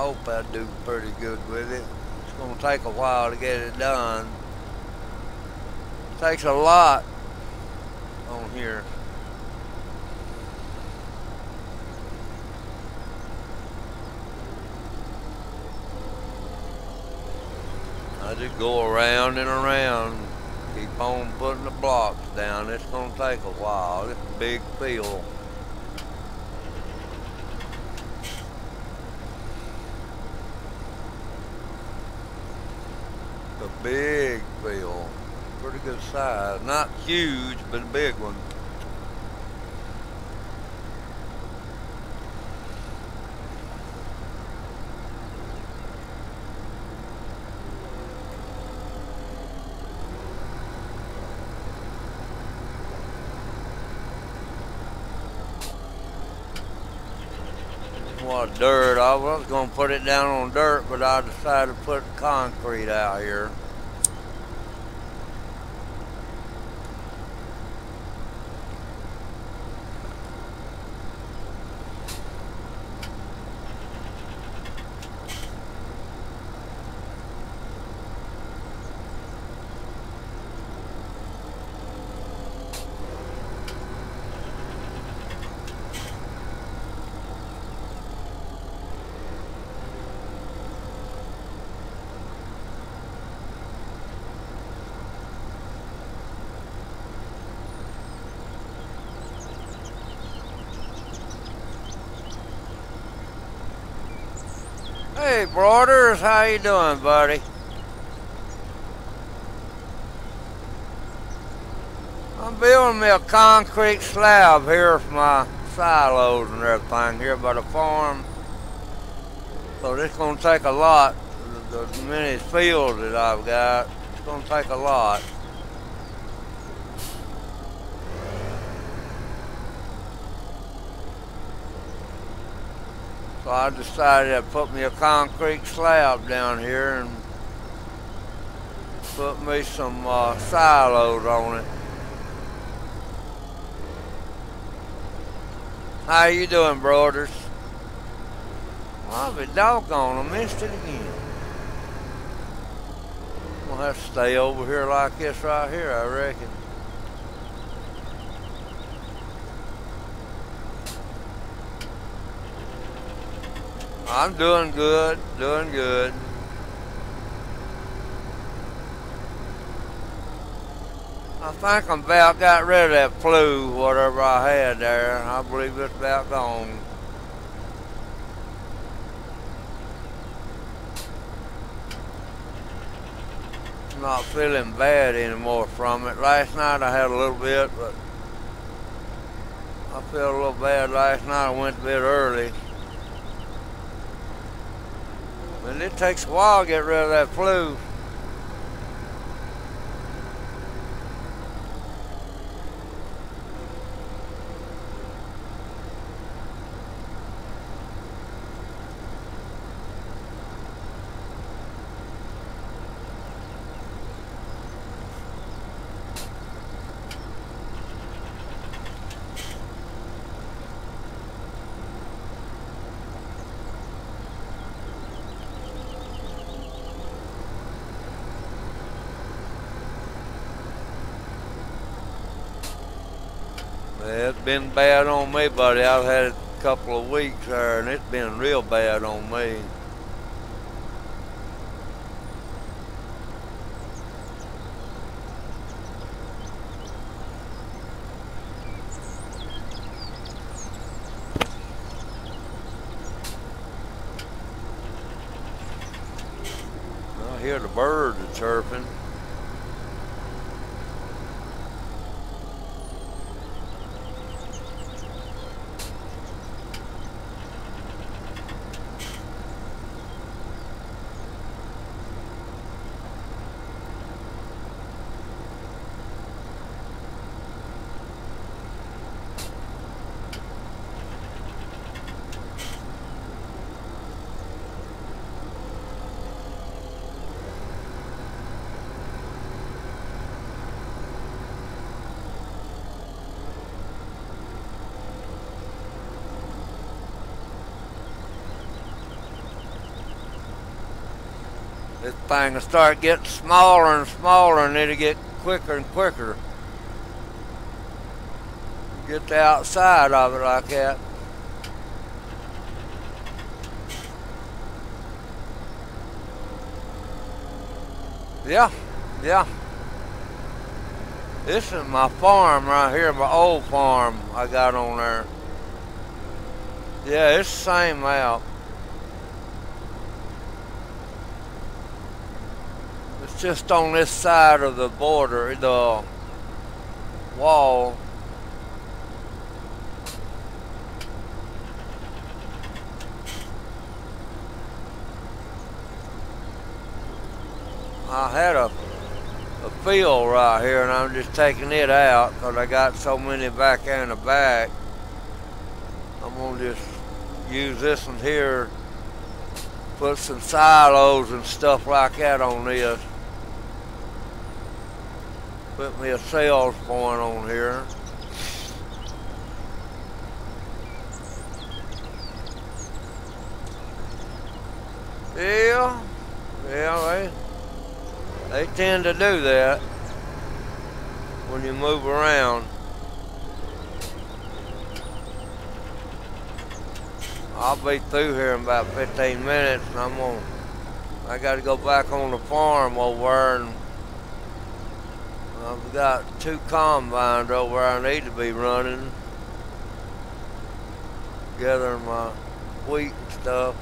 hope I do pretty good with it. It's going to take a while to get it done. It takes a lot on here. I just go around and around, keep on putting the blocks down. It's going to take a while. It's a big field. A big field. Pretty good size. Not huge, but a big one. What dirt? I was going to put it down on dirt, but I decided to put concrete out here. Hey, Broaders, how you doing, buddy? I'm building me a concrete slab here for my silos and everything here by the farm. So this is going to take a lot. The many fields that I've got, it's going to take a lot. So I decided to put me a concrete slab down here and put me some silos on it. How you doing, Brothers? Well, I'll be doggone, I missed it again. I'm gonna have to stay over here like this right here, I reckon. I'm doing good, doing good. I think I'm about got rid of that flu, whatever I had there. I believe it's about gone. Not feeling bad anymore from it. Last night I had a little bit, but I felt a little bad last night. I went to bed early. And it takes a while to get rid of that flu. Yeah, it's been bad on me, buddy. I've had it a couple of weeks there, and it's been real bad on me. I hear the birds are chirping. This thing will start getting smaller and smaller, and it'll get quicker and quicker. Get the outside of it like that. Yeah, yeah. This is my farm right here, my old farm I got on there. Yeah, it's the same map. It's just on this side of the border, the wall. I had a field right here, and I'm just taking it out because I got so many back there in the back. I'm gonna just use this one here, put some silos and stuff like that on this. Put me a sales point on here. Yeah, they tend to do that when you move around. I'll be through here in about 15 minutes, and I got to go back on the farm over there, and I've got 2 combines over where I need to be running, gathering my wheat and stuff.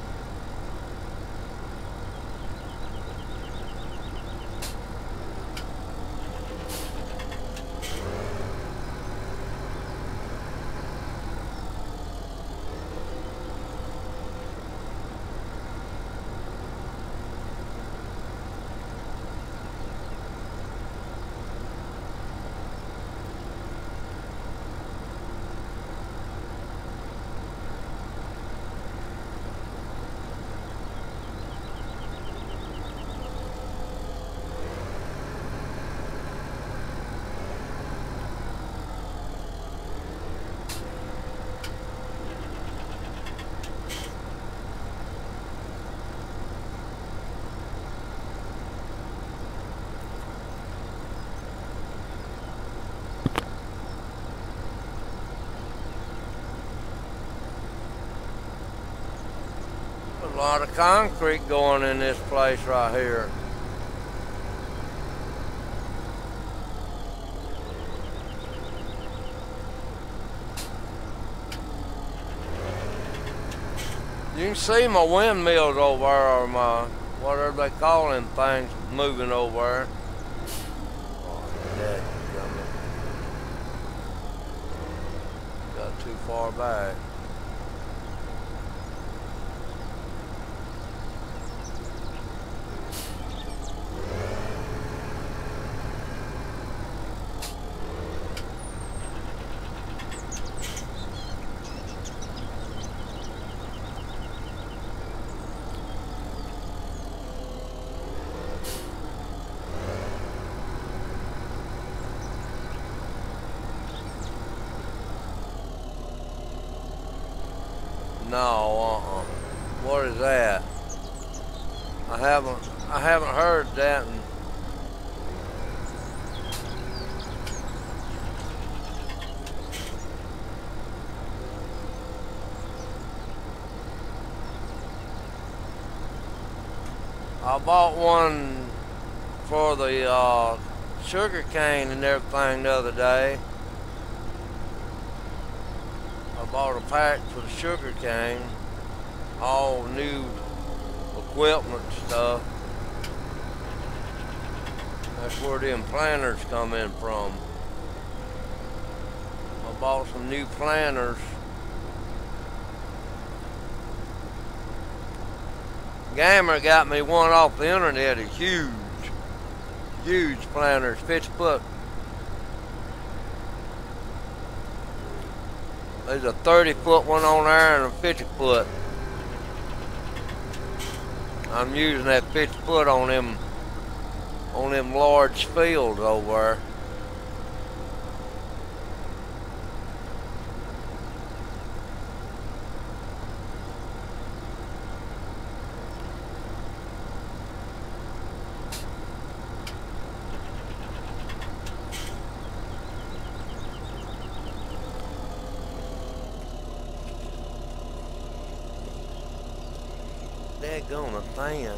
A lot of concrete going in this place right here. You can see my windmills over there, or my, whatever they call them things, moving over there. Oh, dadgummit. Got too far back. No, what is that? I haven't heard that. I bought one for the sugar cane and everything the other day. I bought a pack for the sugar cane, all new equipment stuff. That's where them planters come in from. I bought some new planters. Gamer got me one off the internet, a huge planters, 50 foot. There's a 30-foot one on there and a 50-foot. I'm using that 50-foot on them large fields over there. daggone a fan.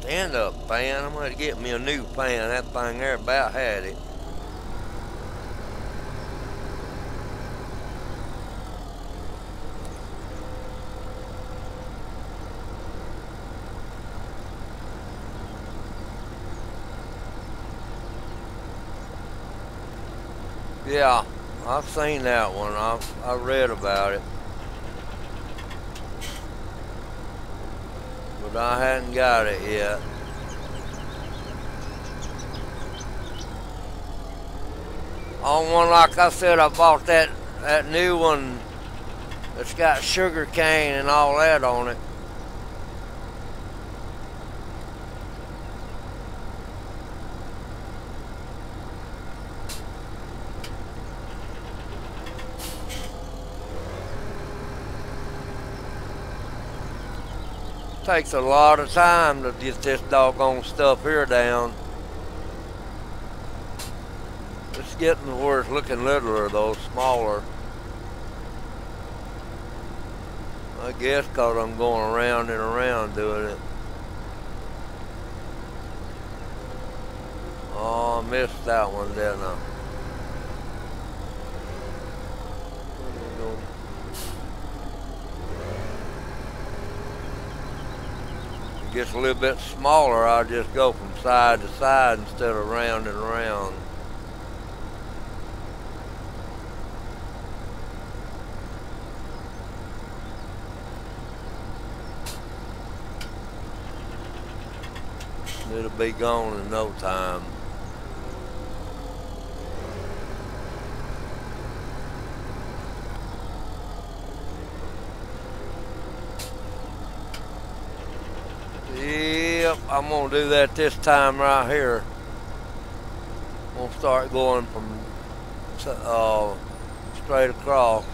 Stand up fan. I'm gonna get me a new fan. That thing there about had it. Yeah, I've seen that one. I read about it, but I hadn't got it yet. On one, like I said, I bought that new one that's got sugar cane and all that on it. Takes a lot of time to get this doggone stuff here down. It's getting to where it's looking littler though, smaller. I guess because I'm going around and around doing it. Oh, I missed that one, didn't I? It gets a little bit smaller, I just go from side to side instead of round and around. It'll be gone in no time. Yep, I'm gonna do that this time right here. I'm gonna start going from straight across.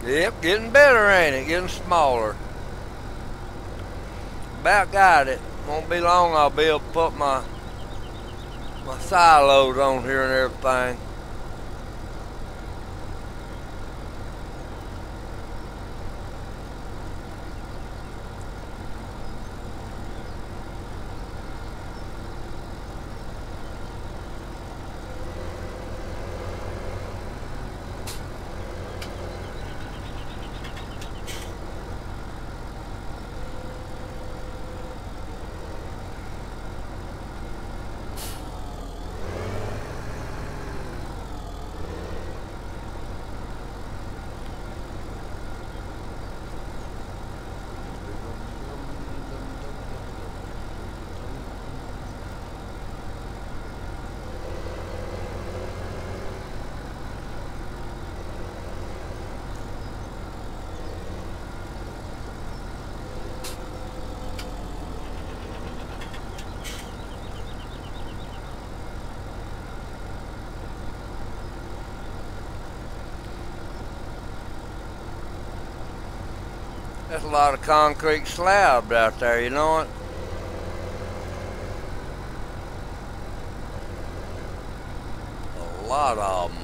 Yep, getting better, ain't it? Getting smaller. About got it. Won't be long I'll be able to put my silos on here and everything. That's a lot of concrete slabs out there, you know it? A lot of them.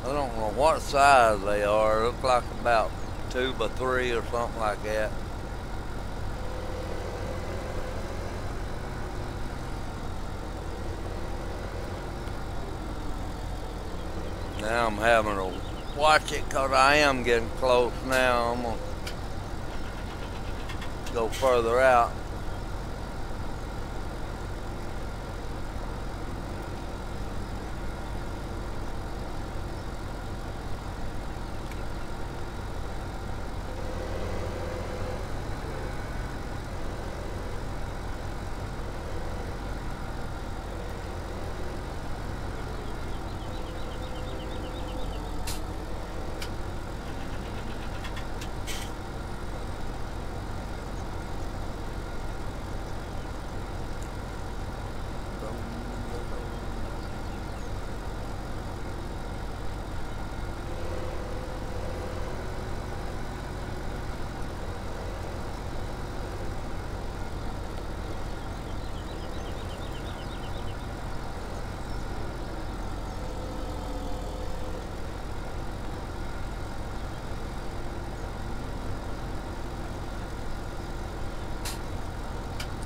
I don't know what size they are. Look like about 2 by 3 or something like that. Now I'm having to watch it because I am getting close now. I'm going to go further out.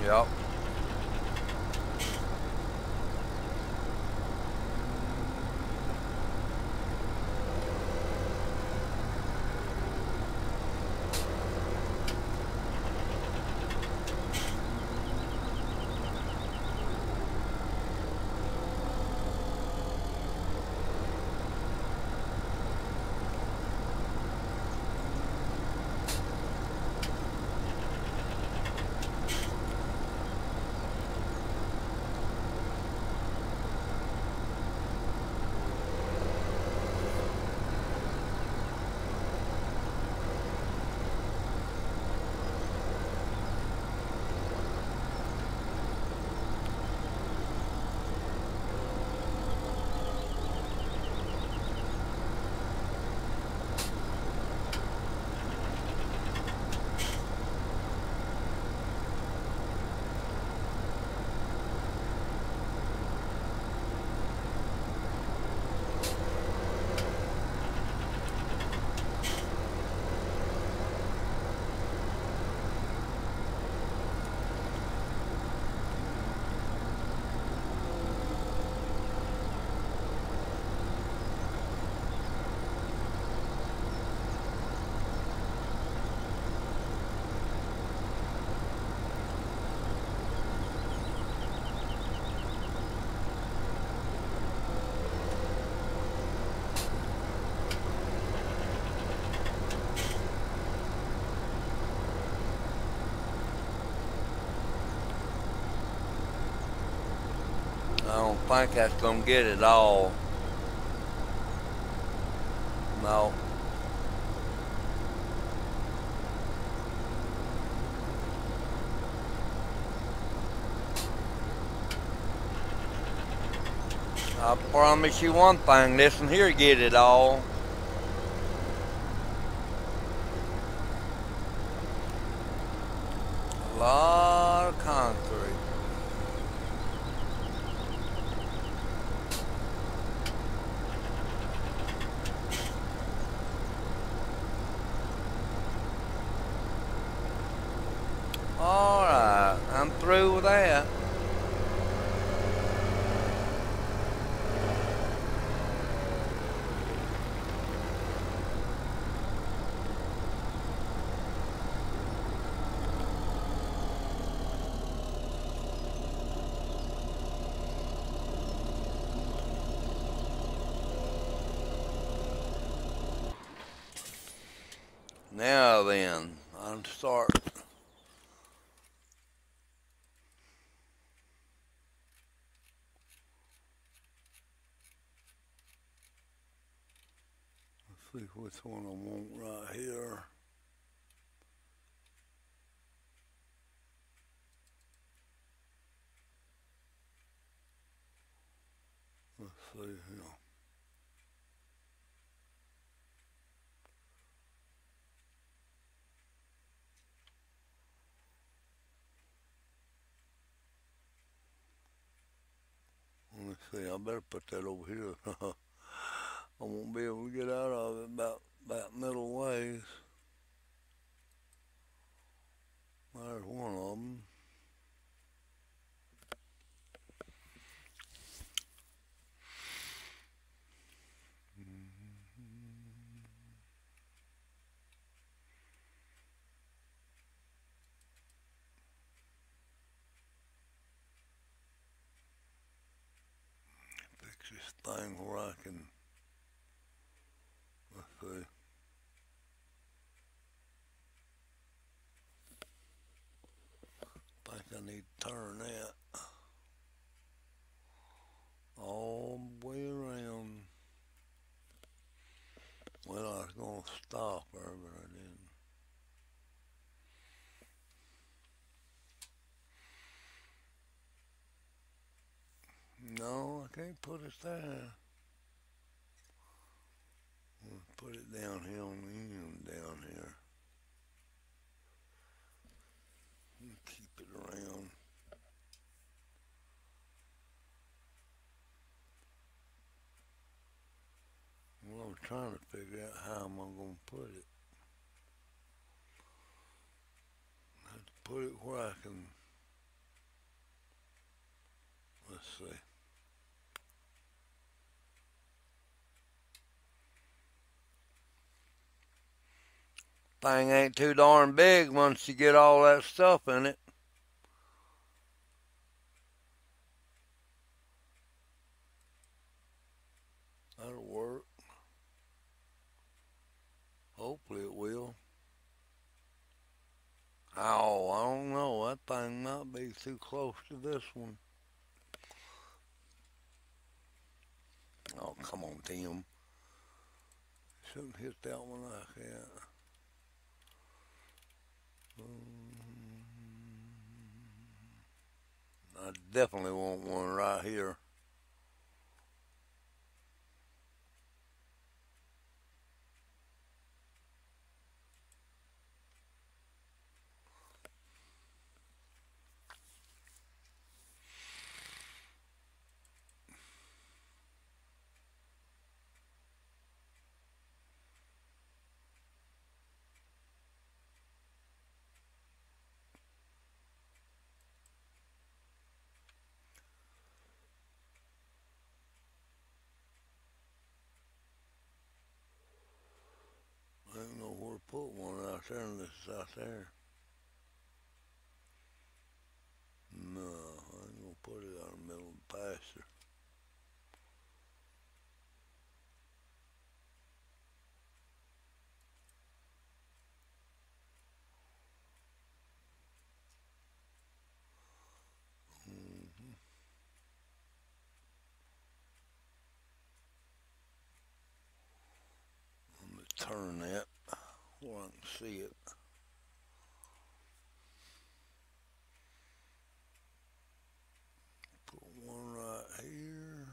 Yep. I don't think that's gonna get it all. No. I promise you one thing, this one here get it all. A lot of concrete. Alright, I'm through with that. Now then, I'll start. Let's see which one I want right here. Let's see here. Let's see, I better put that over here. I won't be able to get out of it about middle ways. There's one of them. Fix this thing where I can, let's see. I think I need to turn that all the way around. Well, I was going to stop her, but I didn't. No, I can't put it there. Put it down here on the end, down here. Keep it around. Well, I'm trying to figure out how am I going to put it. I have to put it where I can. Let's see. Thing ain't too darn big once you get all that stuff in it. That'll work. Hopefully it will. Oh, I don't know. That thing might be too close to this one. Oh, come on, Tim. Shouldn't hit that one like that. I definitely want one right here. I don't know where to put one out there unless it's out there. No, I ain't gonna put it out in the middle of the pasture. Let me turn that where I can see it. Put one right here.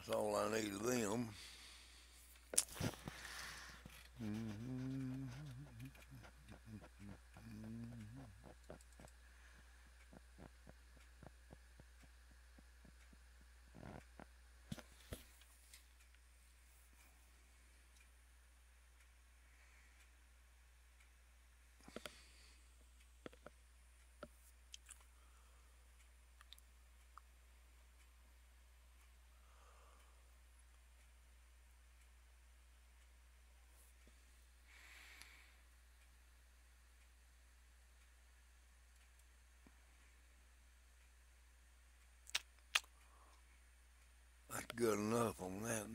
That's all I need of them. That's good enough on that.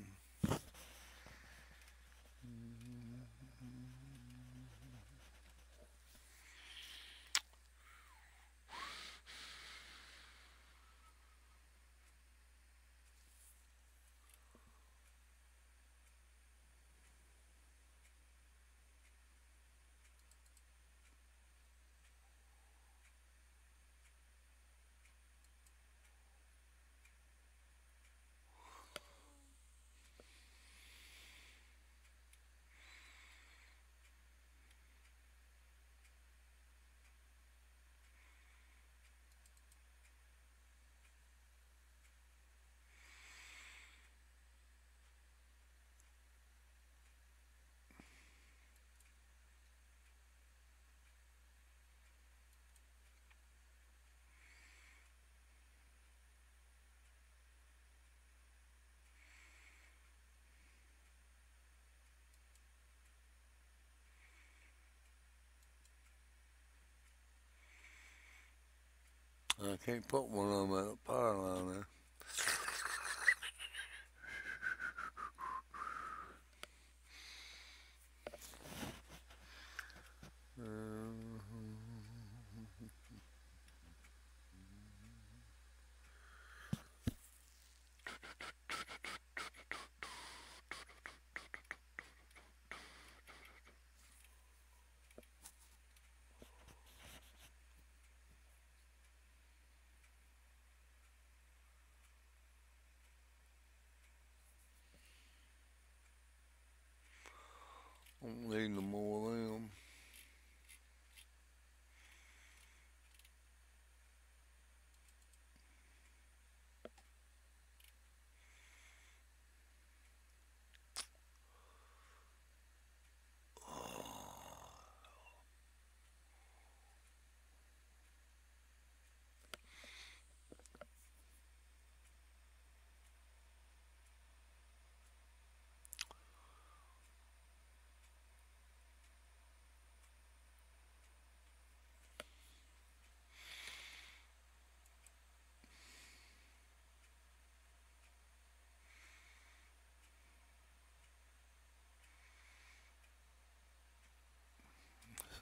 I can't put one of them at a power line there. Don't need no more of them.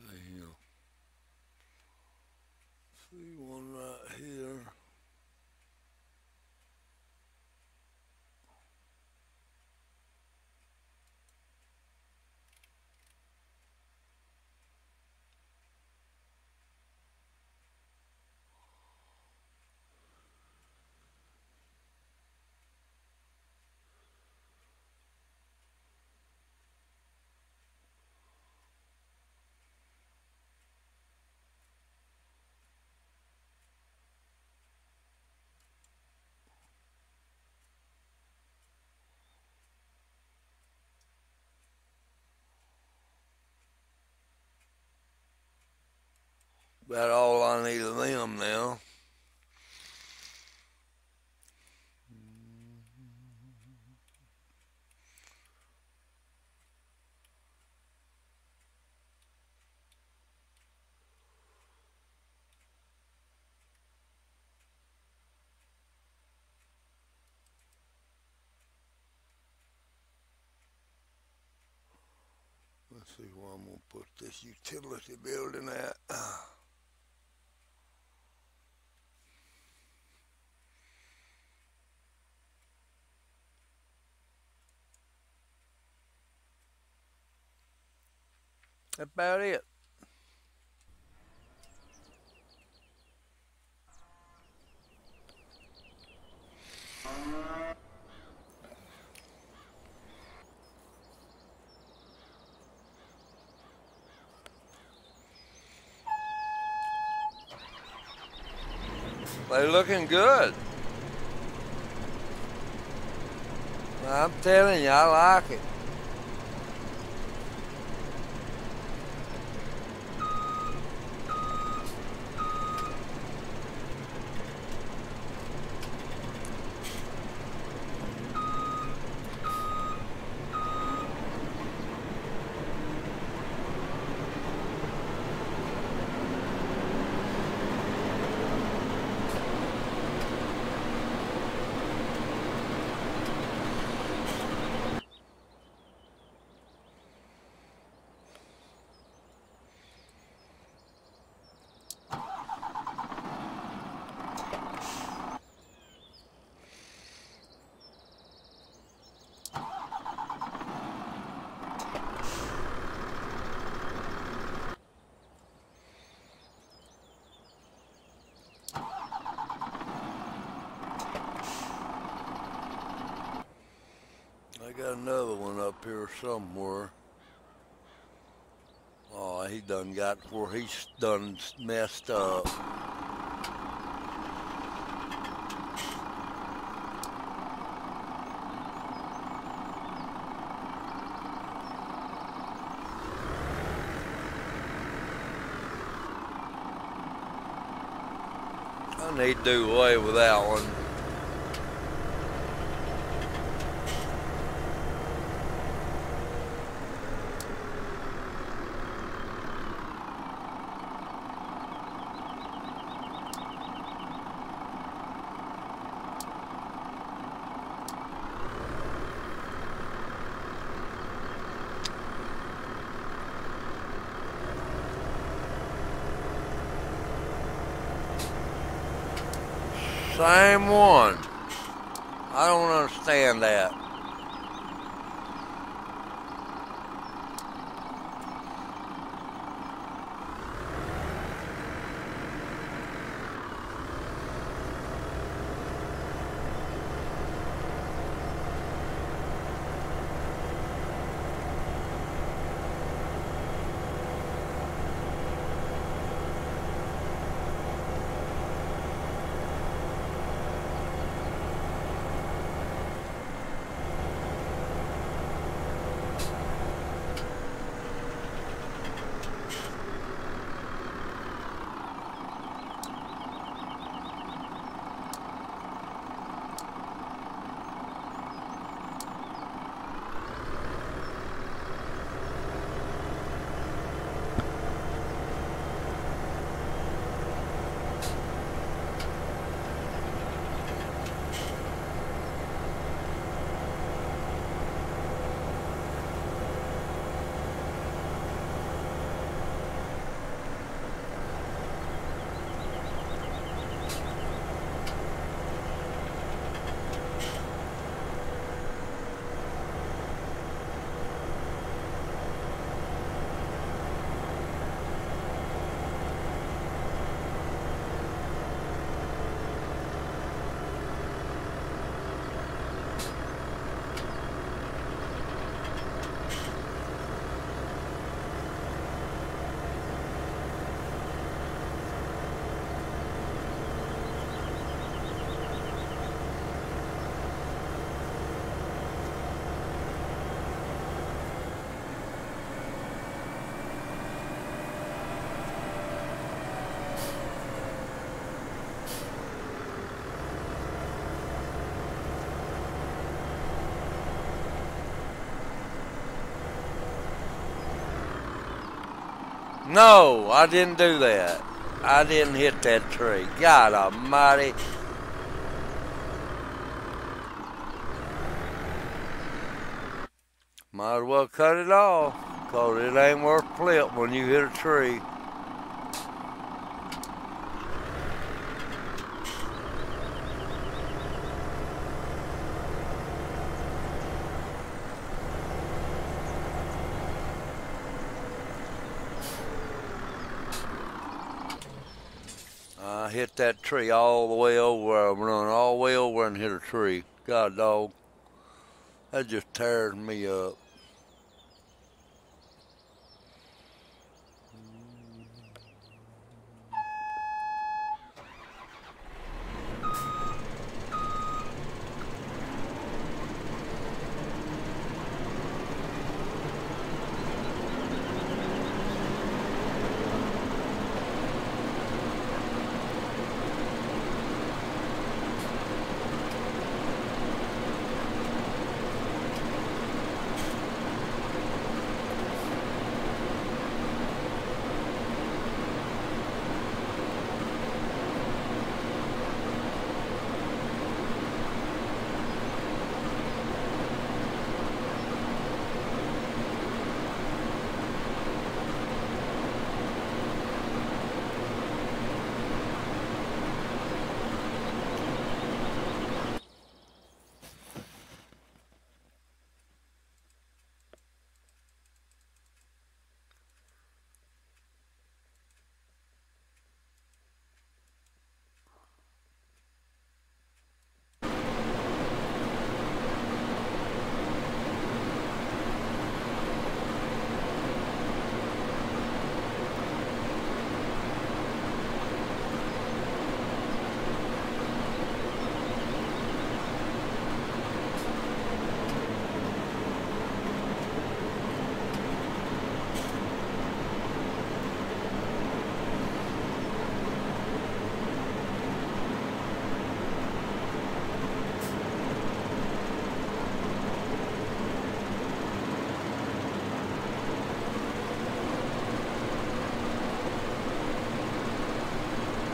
See here. See one right here. About all I need of them now. Let's see where I'm going to put this utility building at. That's about it. They looking good. I'm telling you, I like it. I got another one up here somewhere. Oh, he done got where he's done messed up. I need to do away with that one. Same one. I don't understand that. No, I didn't do that. I didn't hit that tree. God almighty. Might as well cut it off, 'cause it ain't worth flip when you hit a tree. I hit that tree all the way over. I run all the way over and hit a tree. God dog. That just tears me up.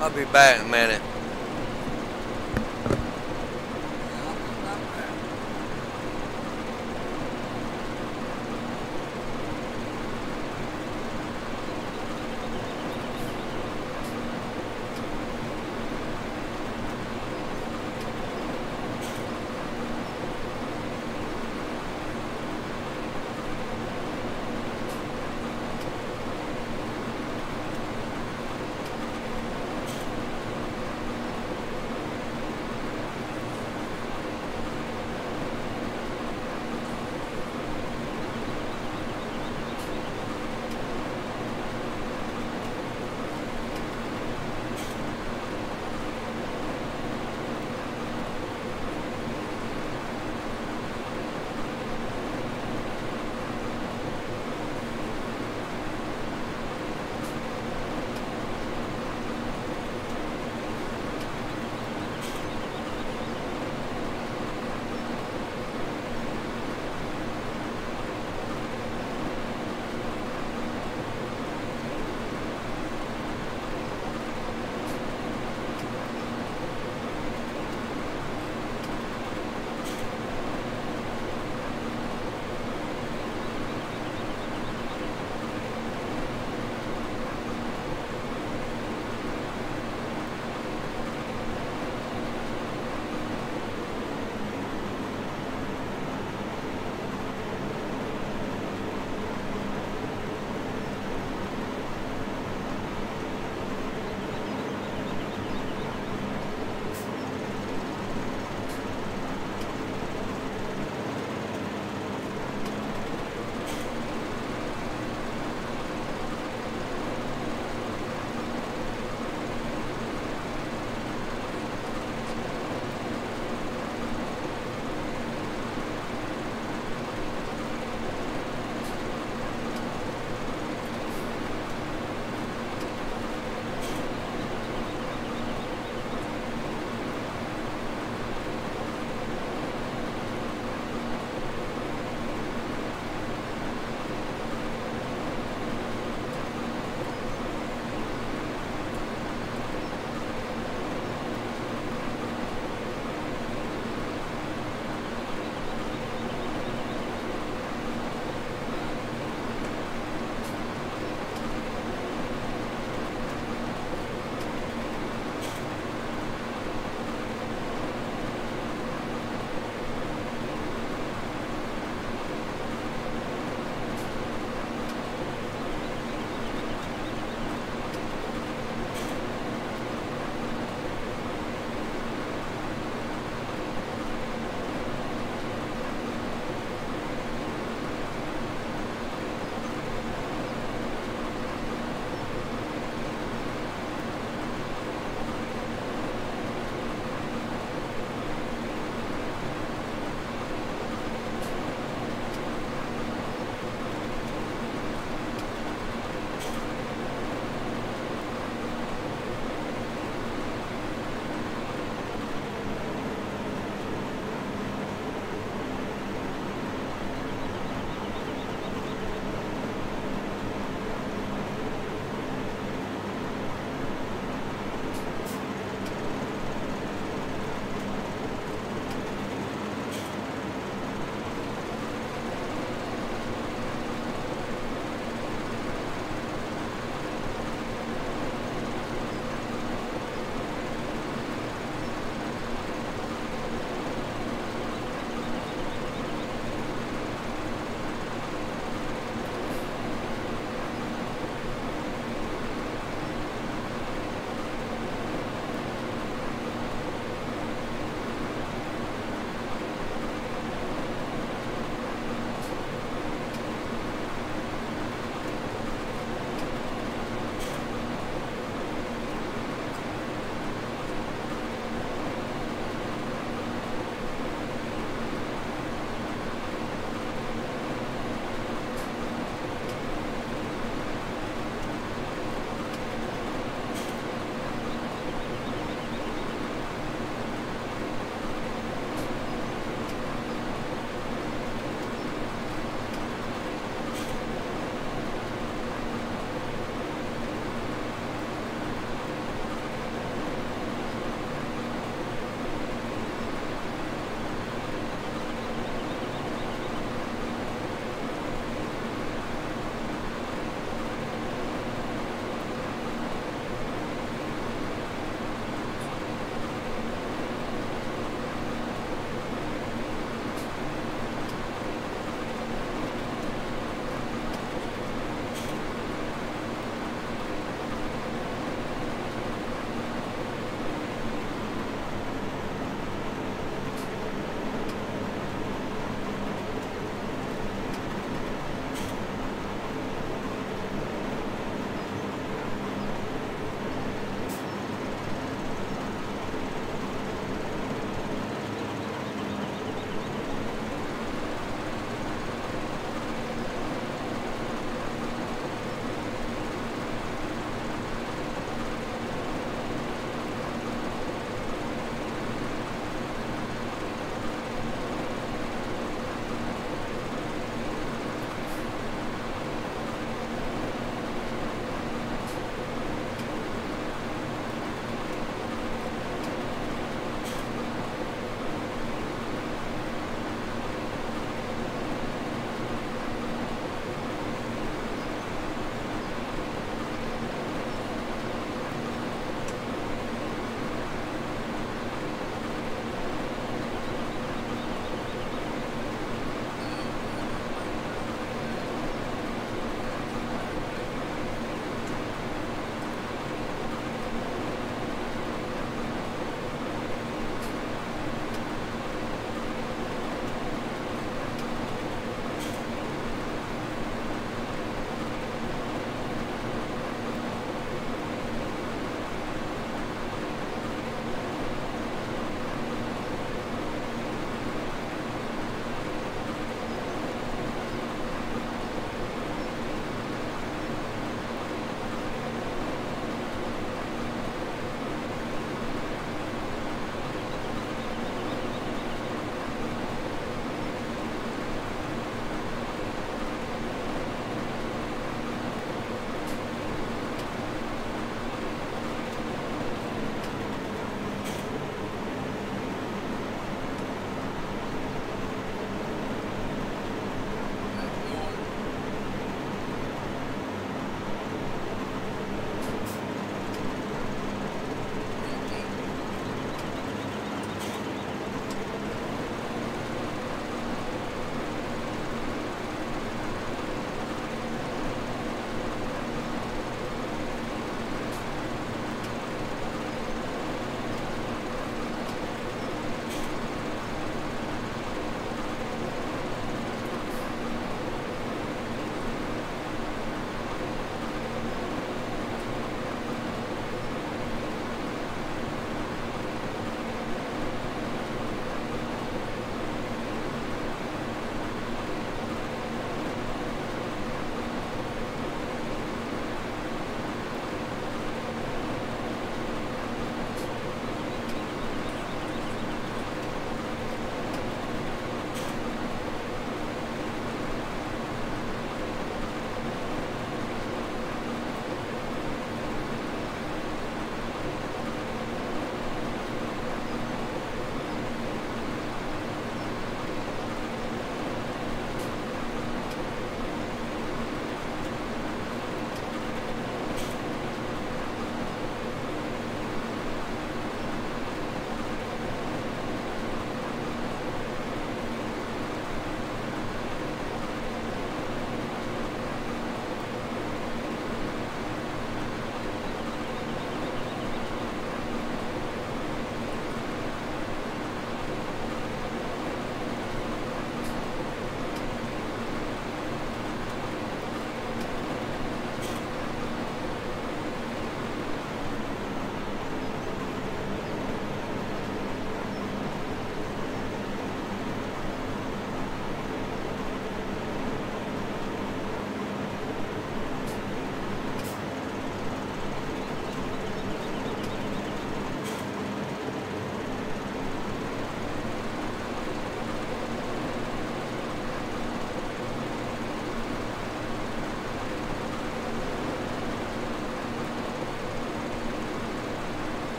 I'll be back in a minute.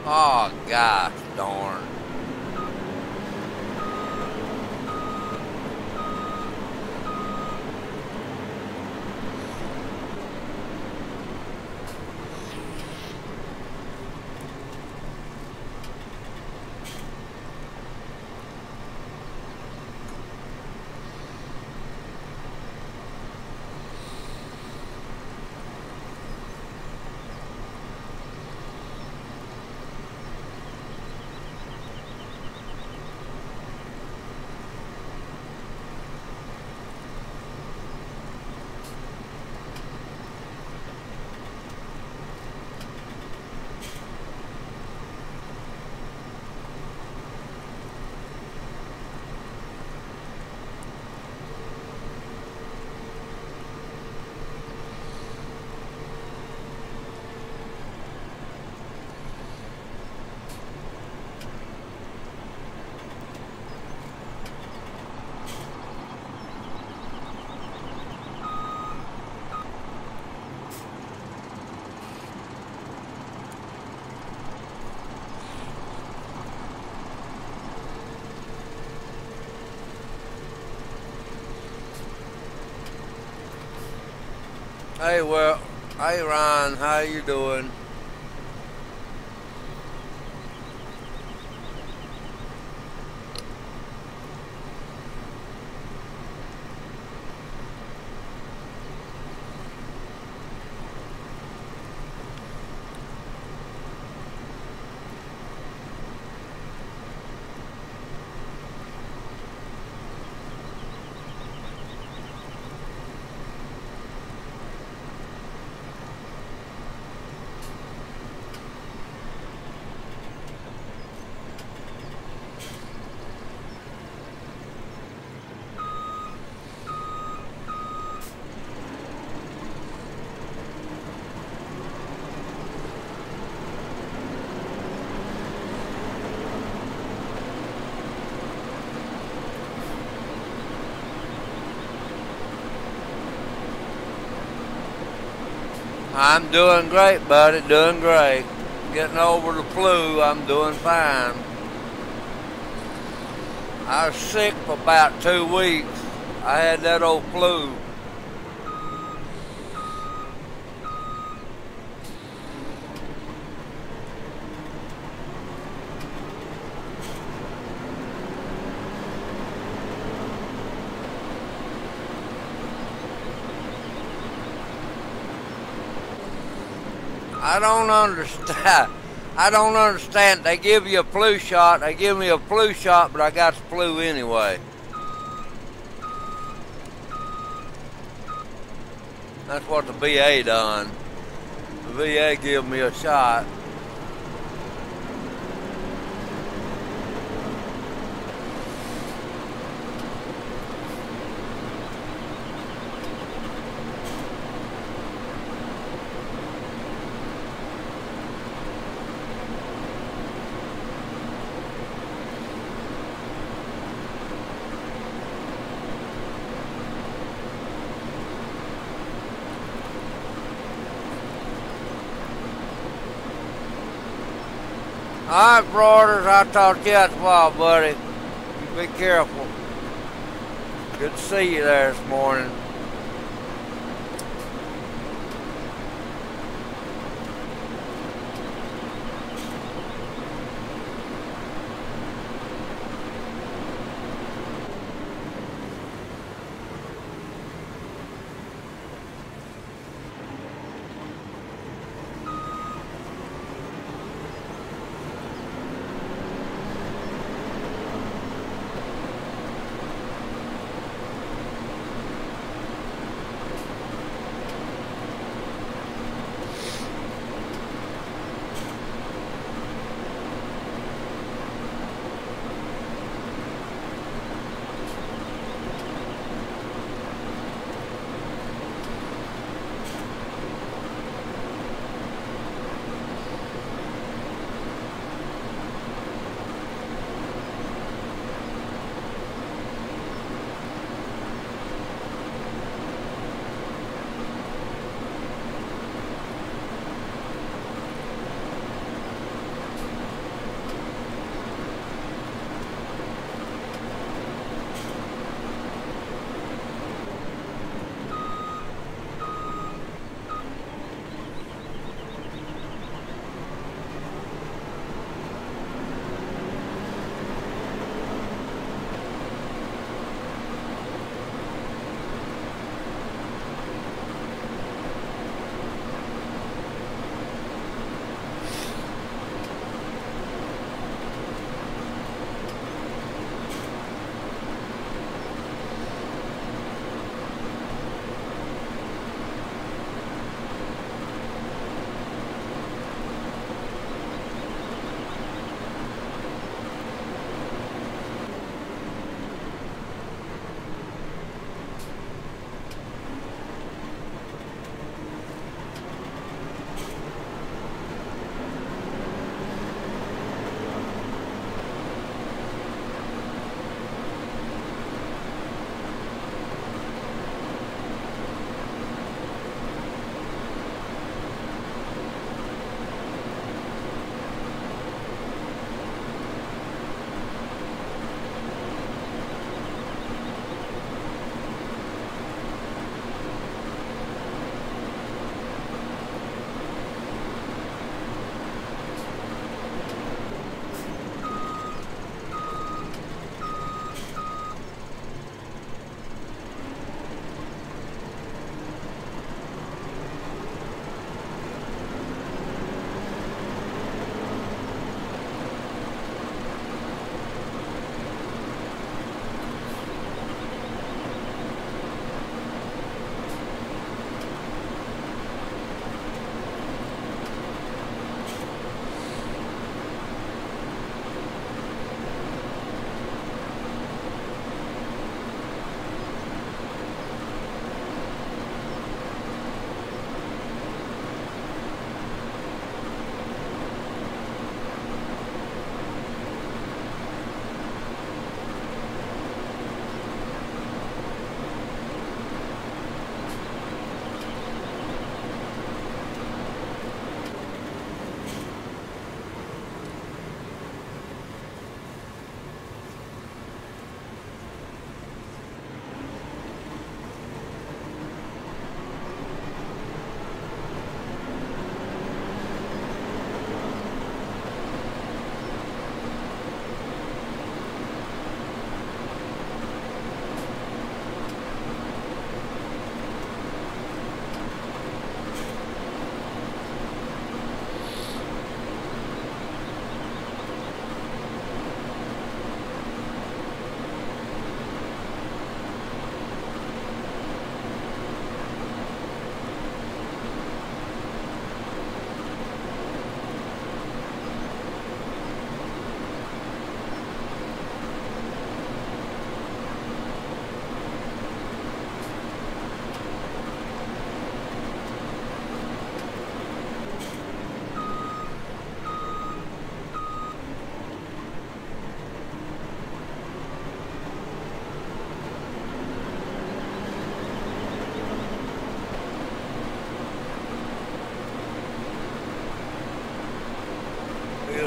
Oh, gosh darn. Hey, well, hey Ron, how you doing? I'm doing great, buddy, doing great. Getting over the flu, I'm doing fine. I was sick for about 2 weeks. I had that old flu. I don't understand. I don't understand. They give you a flu shot. They give me a flu shot, but I got the flu anyway. That's what the VA done. The VA gave me a shot. All right, brothers, I'll talk to you after a while, buddy. You be careful. Good to see you there this morning.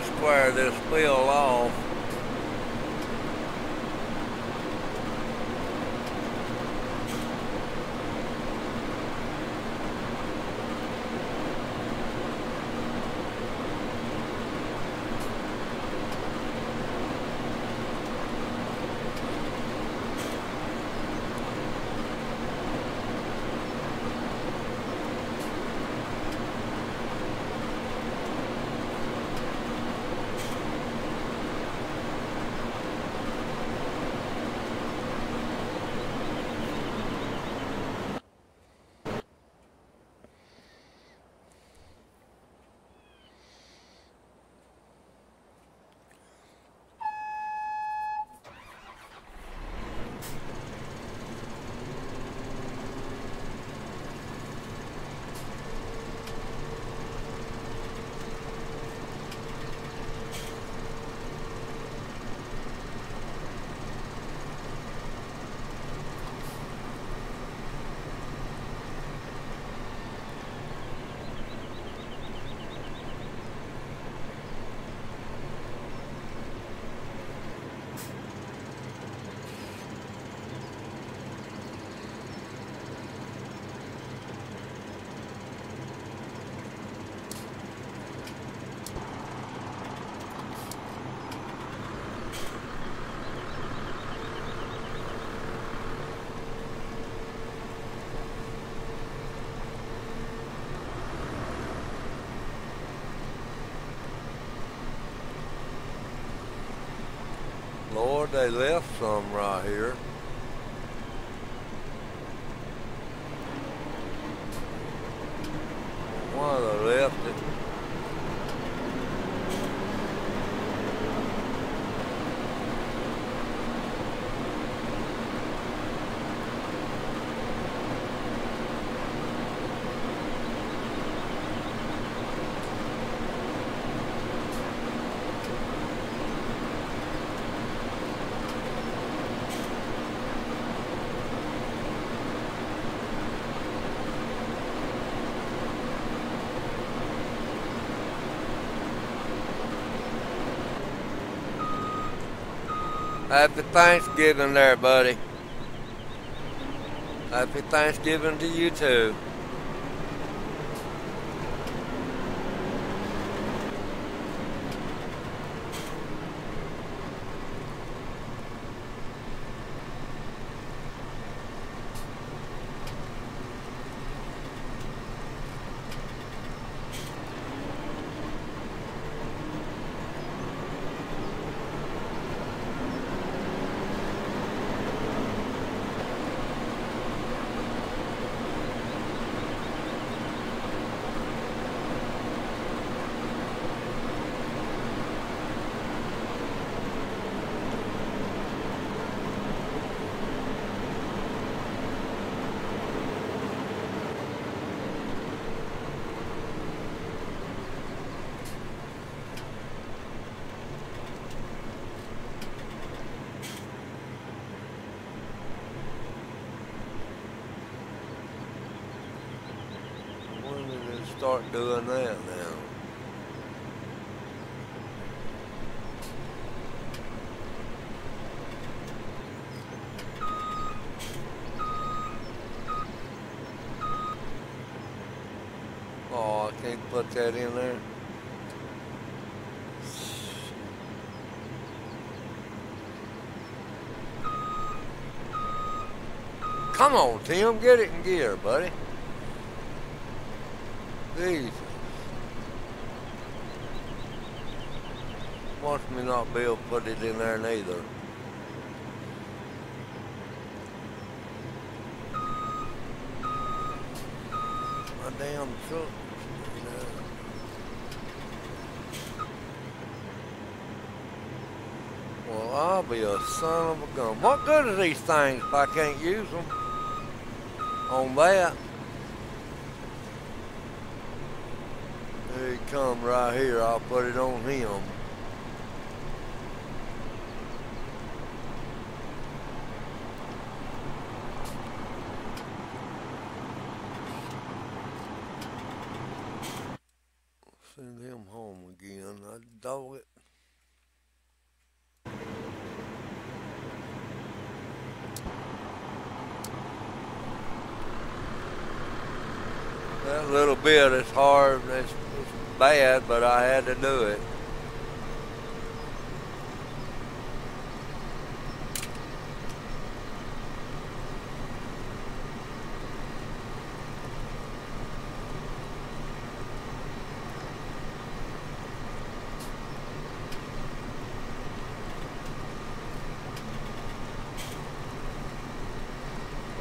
just square this wheel off. Lord, they left some right here. Why they left it? Happy Thanksgiving there, buddy. Happy Thanksgiving to you too. When did it start doing that now? Oh, I can't put that in there. Come on, Tim, get it in gear, buddy. Jesus. Watch me not be able to put it in there neither. My damn truck. Well, I'll be a son of a gun. What good are these things if I can't use them on that? There he come right here. I'll put it on him. Send him come home again. I dog it. That little bit is hard. It's bad, but I had to do it.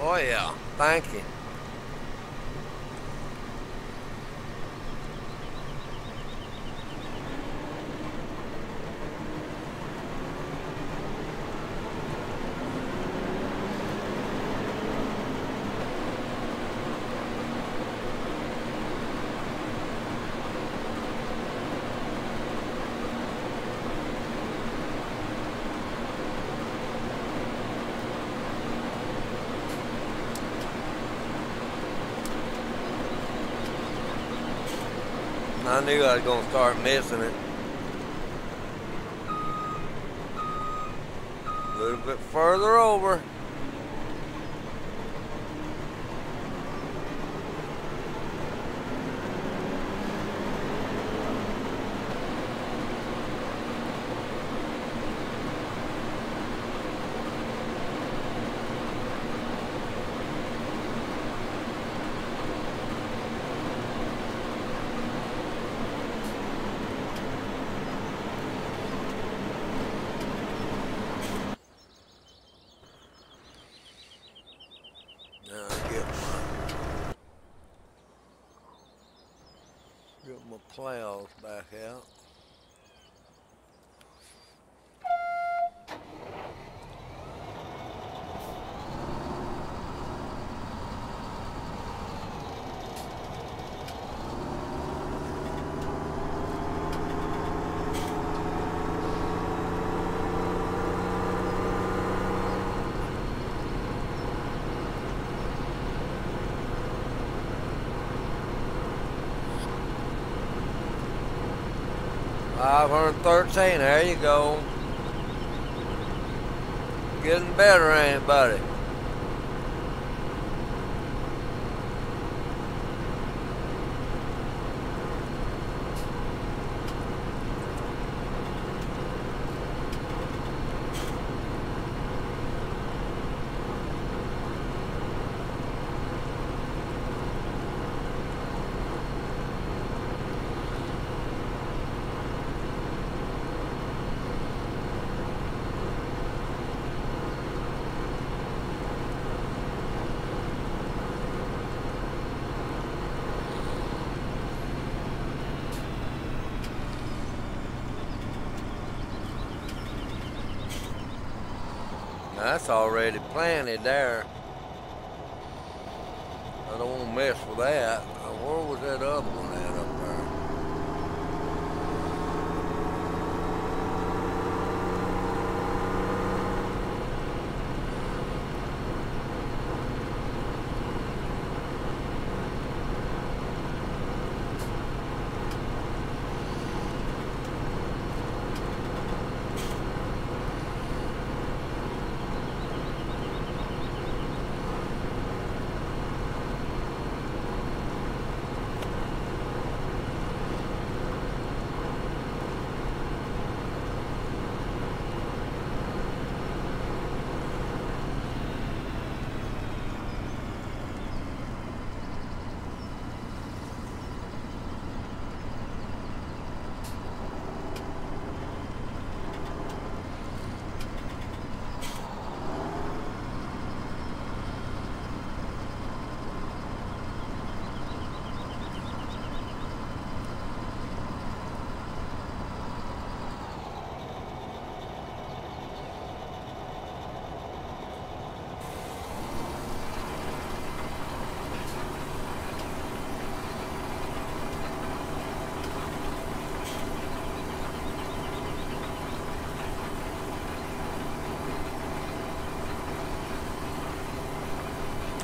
Oh yeah, thank you. I knew I was going to start missing it. A little bit further over. Now I get my plows back out. 513, there you go. Getting better, ain't it, buddy? That's already planted there. I don't want to mess with that. Where was that other one at up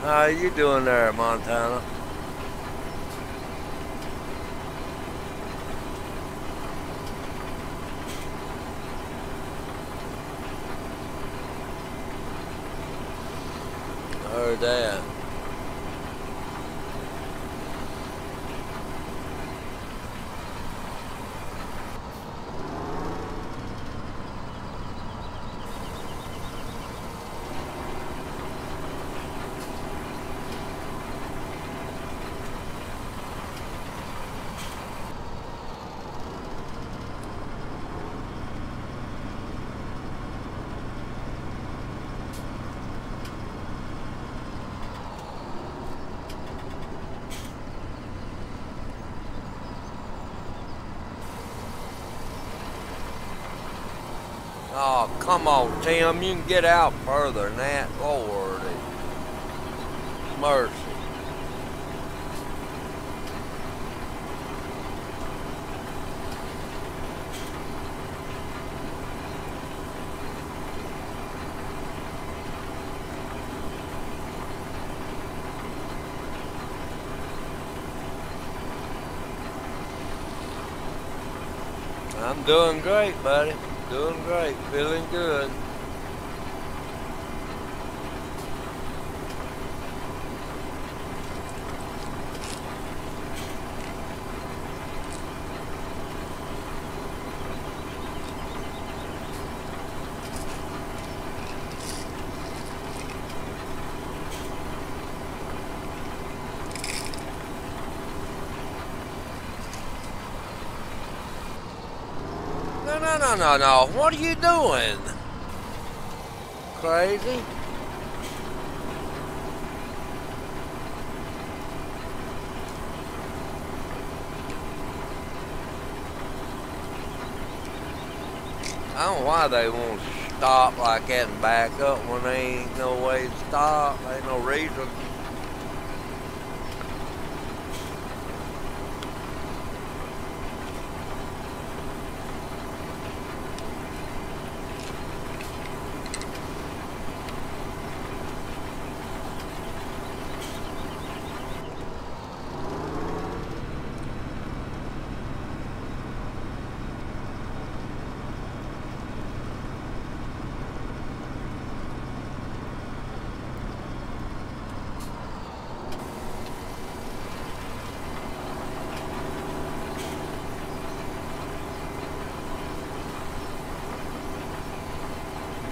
How you doing there, Montana? Heard that. Oh, come on, Tim. You can get out further than that. Lord. Mercy. I'm doing great, buddy. Doing great. Feeling good. No. What are you doing? Crazy? I don't know why they won't stop like that and back up when there ain't no way to stop. There ain't no reason.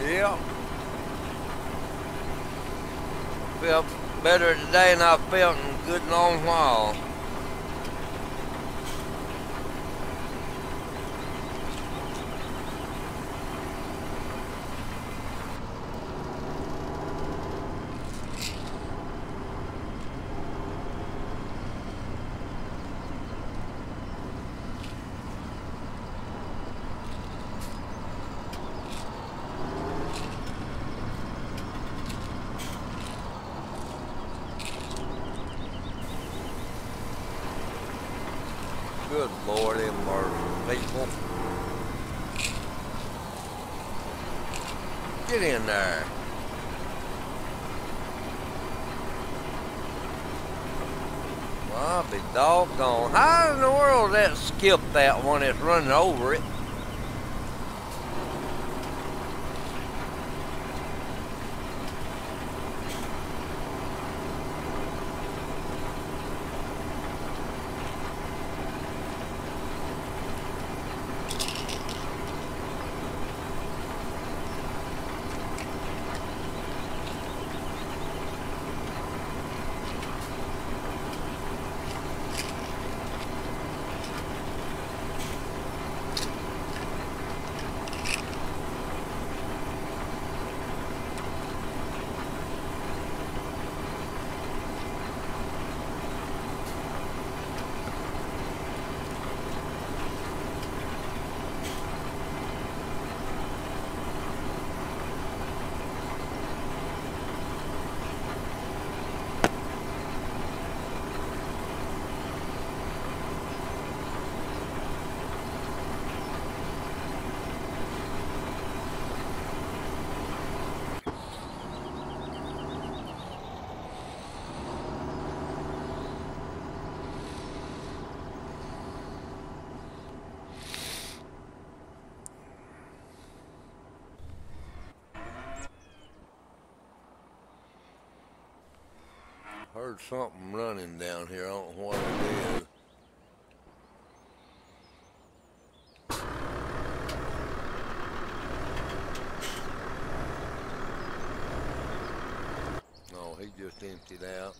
Yeah. Felt better today than I felt in a good long while. Good Lord have mercy, people. Get in there. Well, I'll be doggone. How in the world did that skip that one that's running over it? Heard something running down here. I don't know what it is. No, he just emptied out.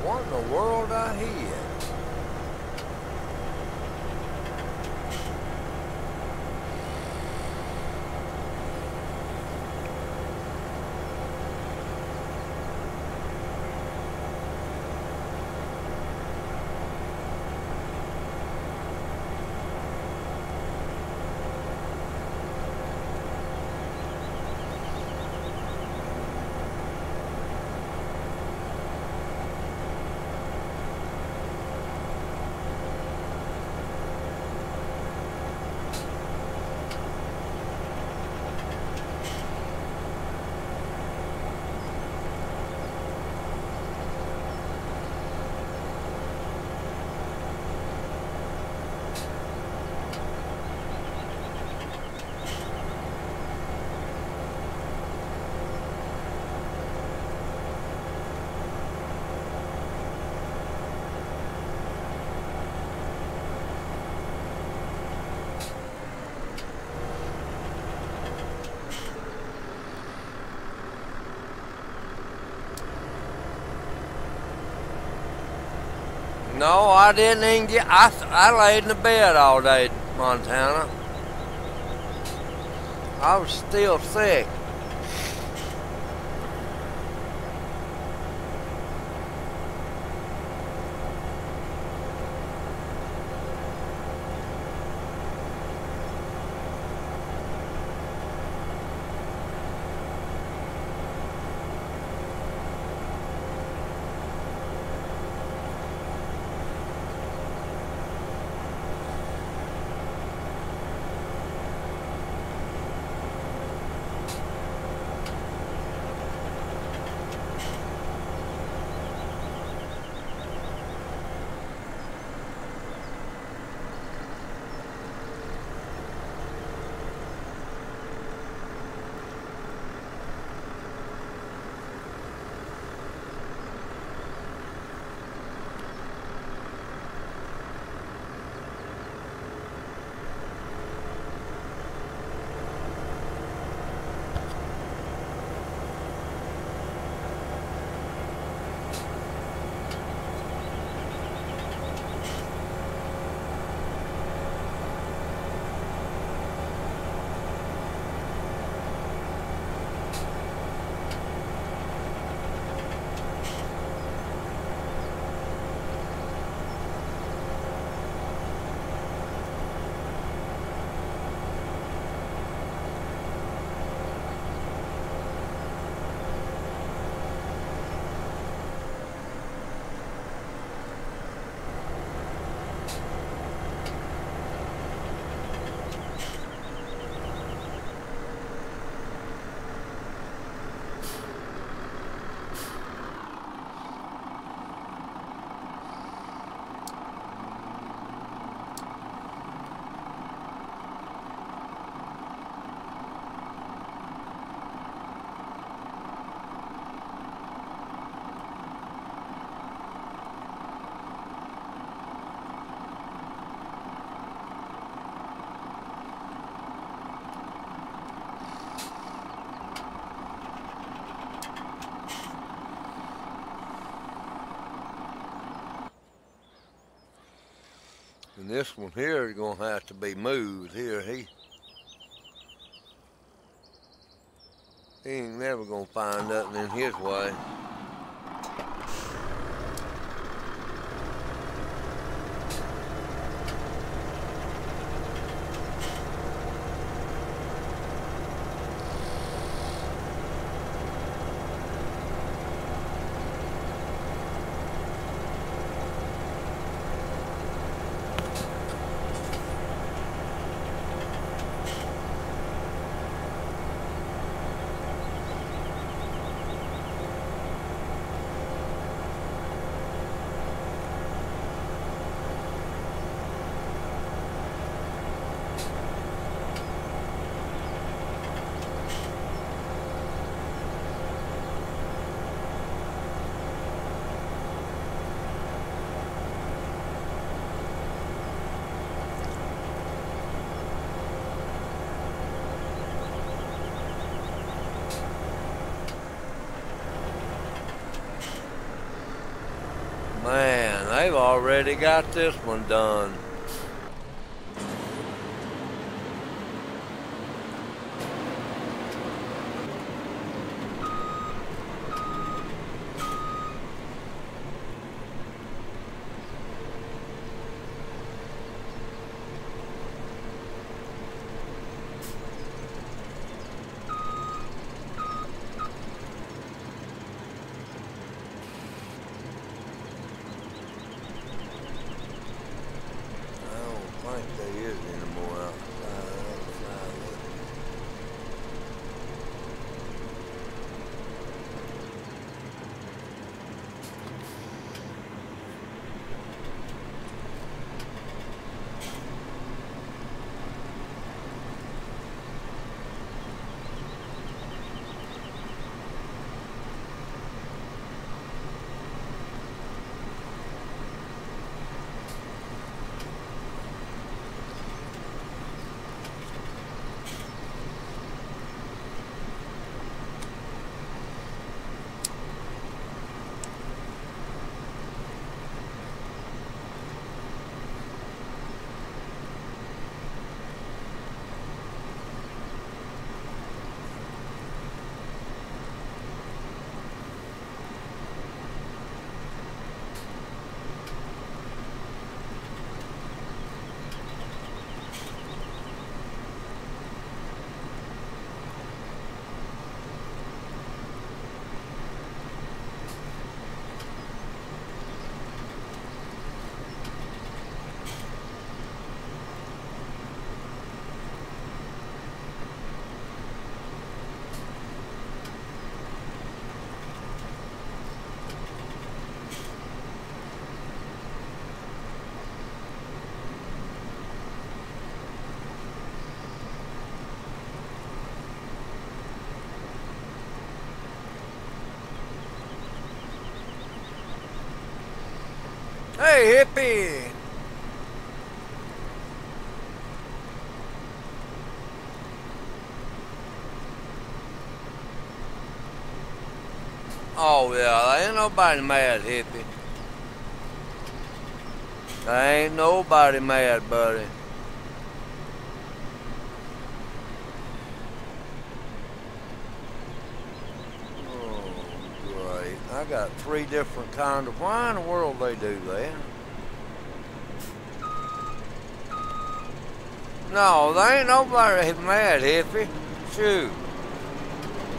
What in the world I hit? No, I didn't even get. I laid in the bed all day, Montana. I was still sick. And this one here is gonna have to be moved here. He ain't never gonna find nothing in his way. Man, they've already got this one done. I don't think there is any more outside. Hey, hippie! Oh yeah, there ain't nobody mad, hippie. There ain't nobody mad, buddy. Oh, great. I got 3 different kinds of... Why in the world they do that? No, there ain't nobody mad, hippie. Shoot.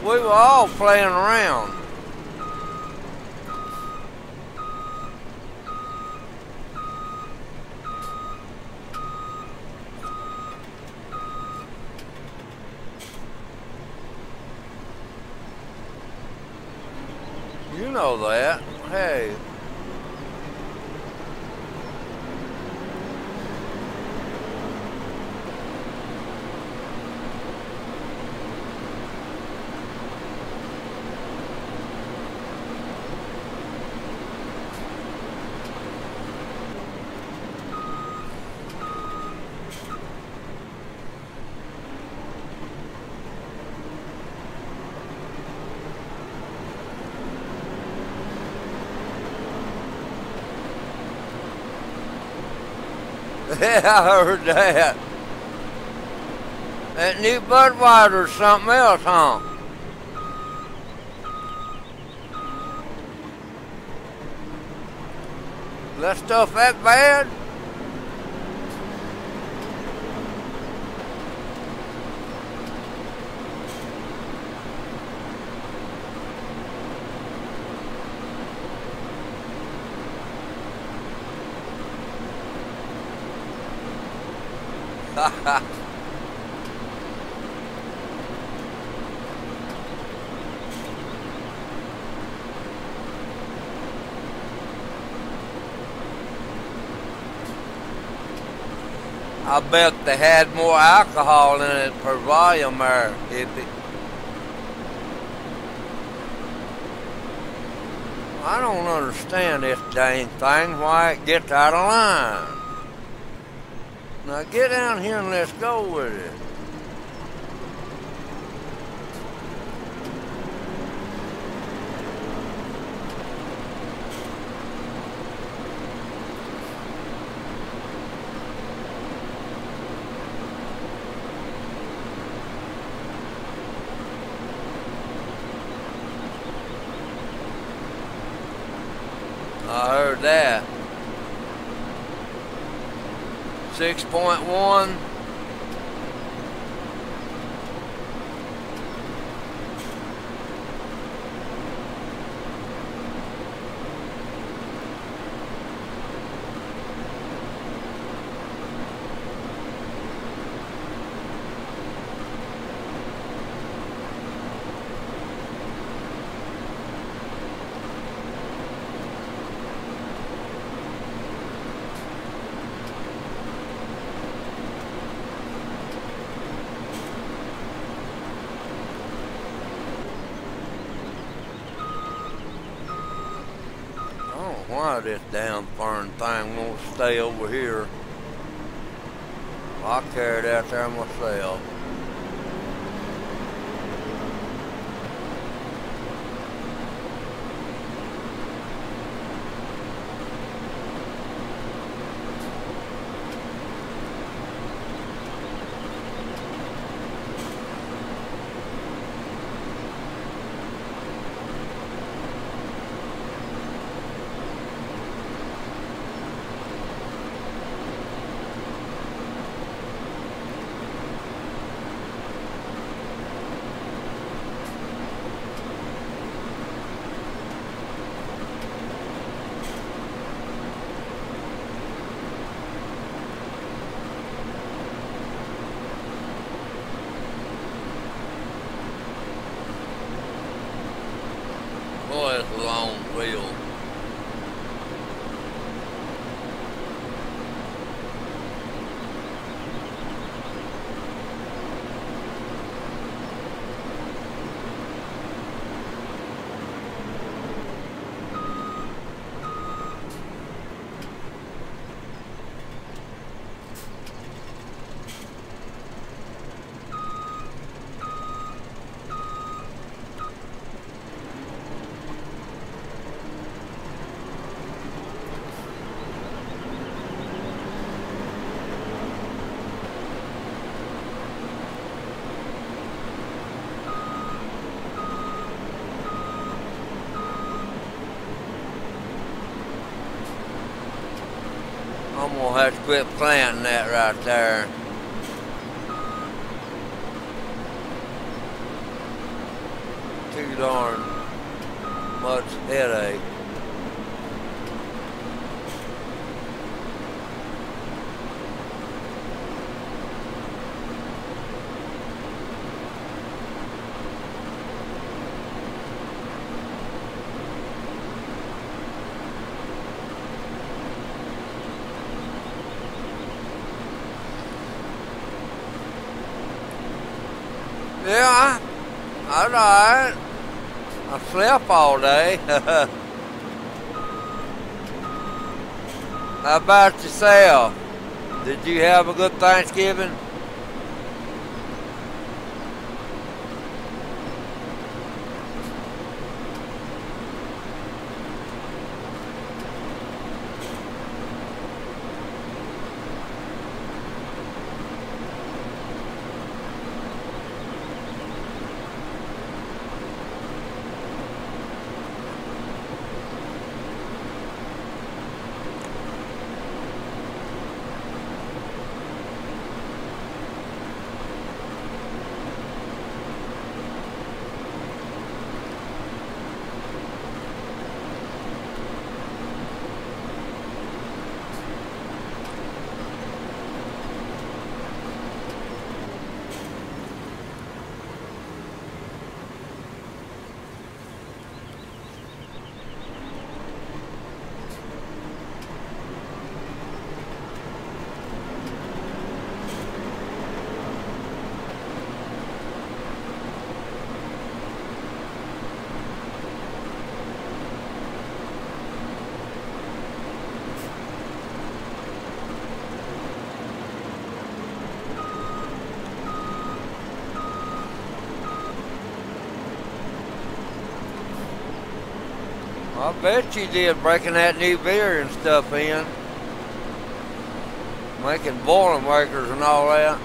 We were all playing around. You know that. Hey. Yeah, I heard that. That new Budweiser's something else, huh? That stuff that bad? I bet they had more alcohol in it per volume there, hippie. I don't understand this dang thing, why it gets out of line. Now get down here and let's go with it. I heard that. 6.1. Why this damn darn thing won't stay over here? I'll carry it out there myself. Boy, it's a long wheel. I'm gonna have to quit planting that right there. Too darn much headache. Yeah, all right. I slept all day. How about yourself? Did you have a good Thanksgiving? I bet you did, breaking that new beer and stuff in. Making Boilermakers and all that.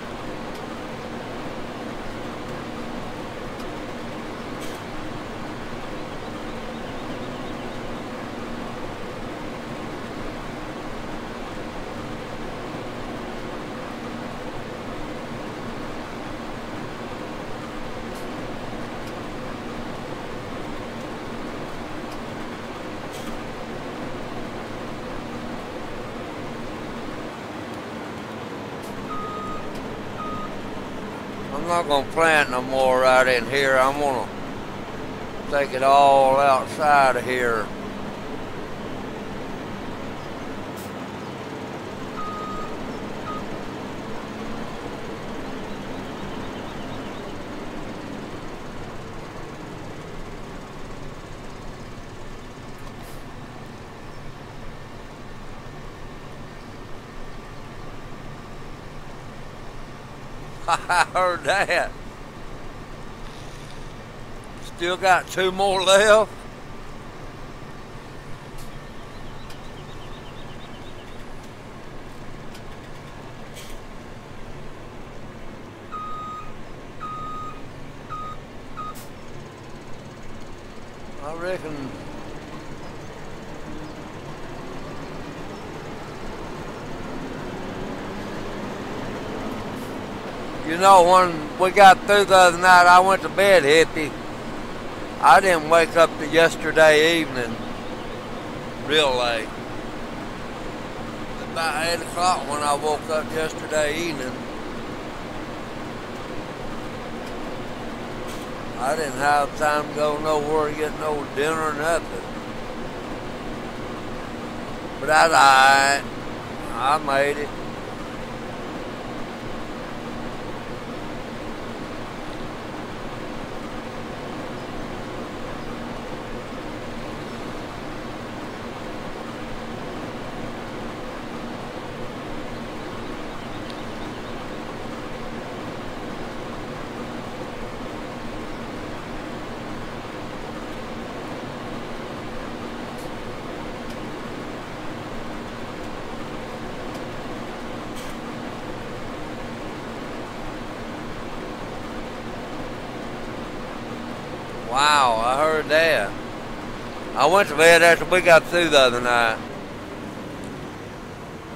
I'm not going to plant no more right in here. I'm going to take it all outside of here. I heard that. Still got 2 more left. I reckon you know, when we got through the other night, I went to bed hippie. I didn't wake up till yesterday evening, real late. About 8 o'clock when I woke up yesterday evening. I didn't have time to go nowhere to get no dinner or nothing. But that's alright. I made it. Wow, I heard that. I went to bed after we got through the other night.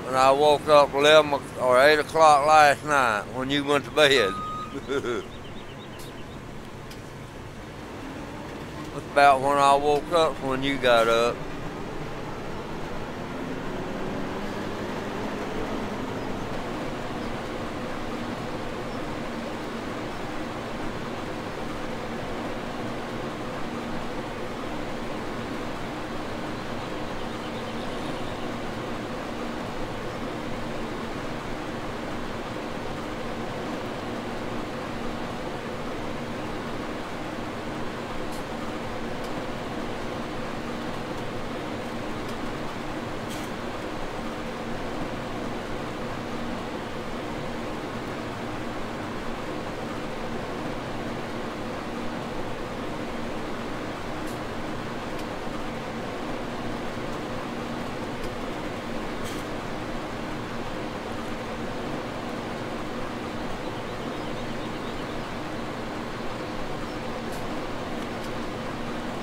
And I woke up 11 or 8 o'clock last night when you went to bed. That's about when I woke up when you got up.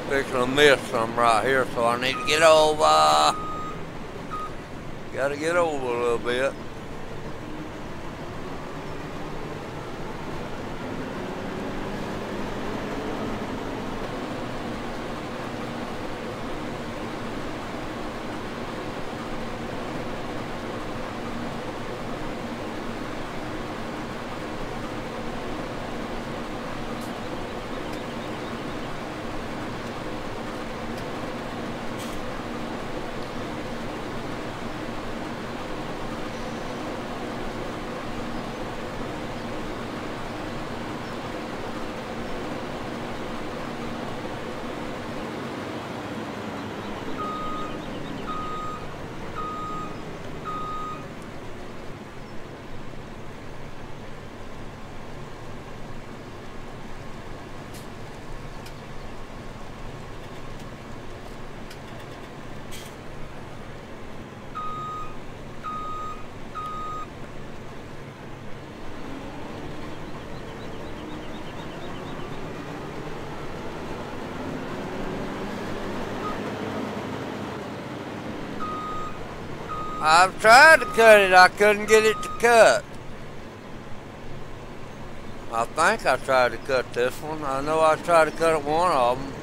Fixing to miss some right here, so I need to get over. Gotta get over a little bit. I've tried to cut it. I couldn't get it to cut. I think I tried to cut this one. I know I tried to cut one of them.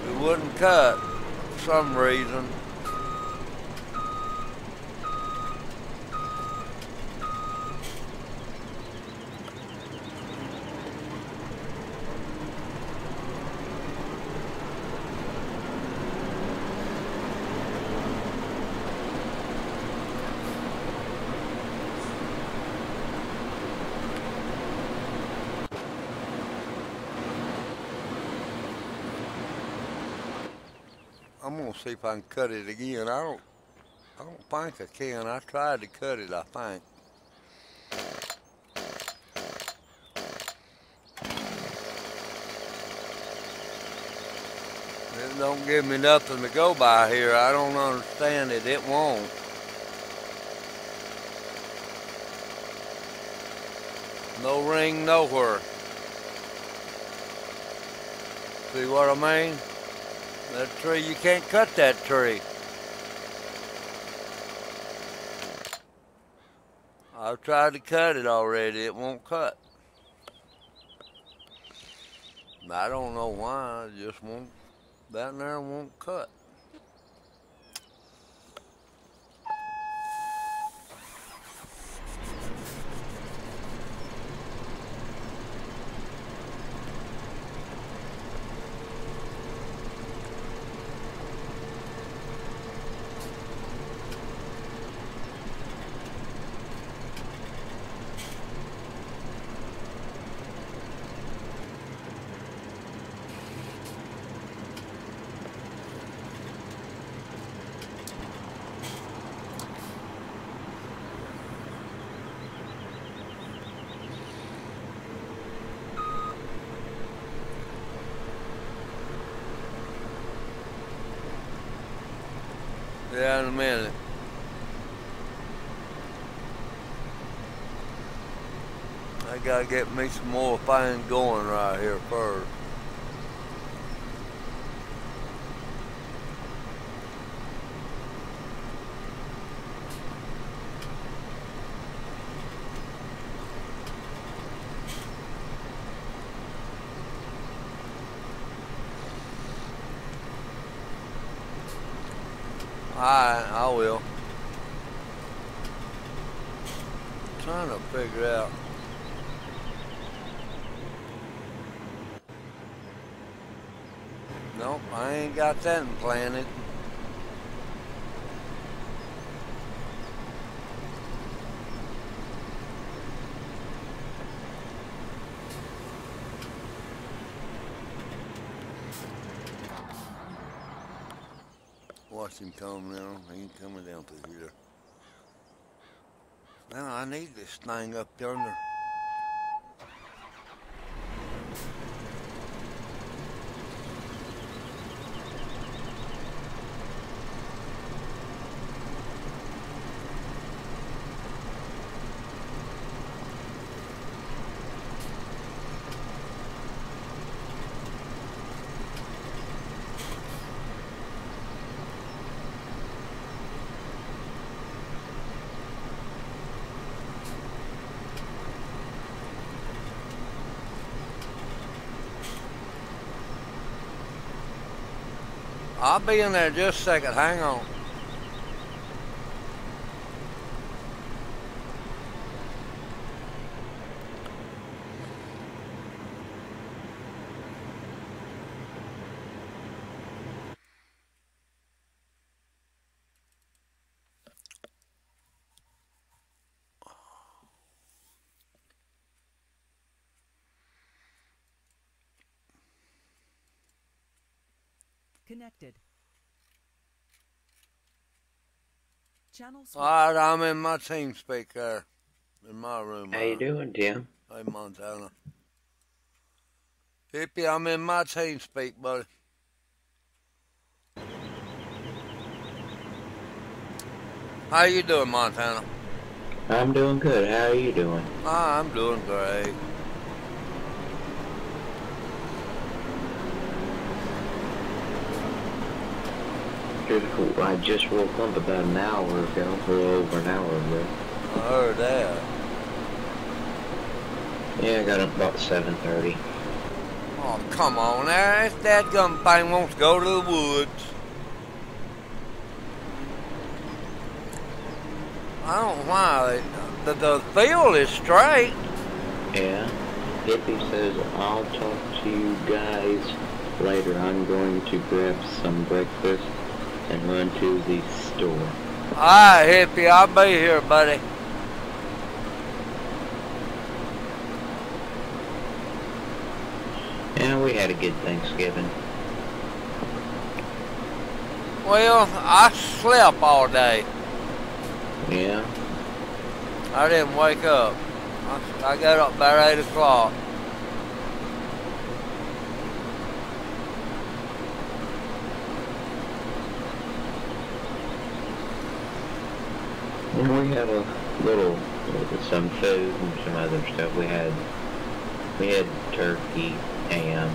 It wouldn't cut for some reason. I'm gonna see if I can cut it again. I don't think I can. I tried to cut it, I think. It don't give me nothing to go by here. I don't understand it. It won't. No ring nowhere. See what I mean? That tree, you can't cut that tree. I've tried to cut it already. It won't cut. I don't know why. It just won't. Down there won't cut. Yeah, in a minute. I gotta get me some more things going right here first. Alright, I will. I'm trying to figure out. Nope, I ain't got that implanted. Watch him come now. He ain't coming down through here. Now I need this thing up yonder. I'll be in there just a second. Hang on. Connected. Channel switch. All right, I'm in my team speak there. In my room. How you doing, Tim? Hey, Montana. Hippie, I'm in my team speak, buddy. How you doing, Montana? I'm doing good. How are you doing? I'm doing great. after I just woke up about an hour ago, a little over an hour ago. I heard that. Yeah, I got up about 7:30. Oh, come on now. This dadgum thing wants to go to the woods. I don't know why. The field is straight. Yeah. Hippie says, I'll talk to you guys later. I'm going to grab some breakfast and run to the store. Alright, Hippie, I'll be here, buddy. Yeah, we had a good Thanksgiving. Well, I slept all day. Yeah. I didn't wake up. I got up about 8 o'clock. And we had a little, some food and some other stuff. We had turkey, ham.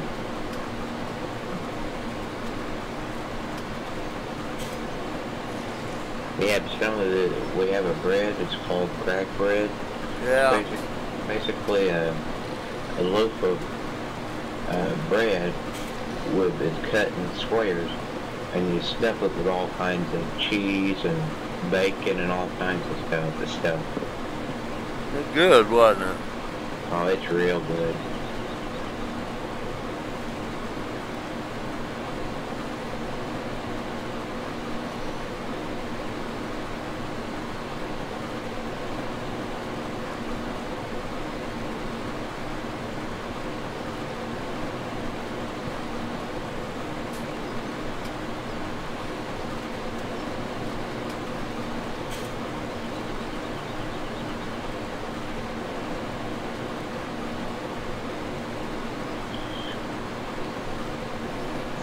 We have a bread, it's called crack bread. Yeah. Basically a loaf of bread it's cut in squares, and you stuff it with all kinds of cheese and bacon and all kinds of stuff. It's good, wasn't it? Oh, it's real good.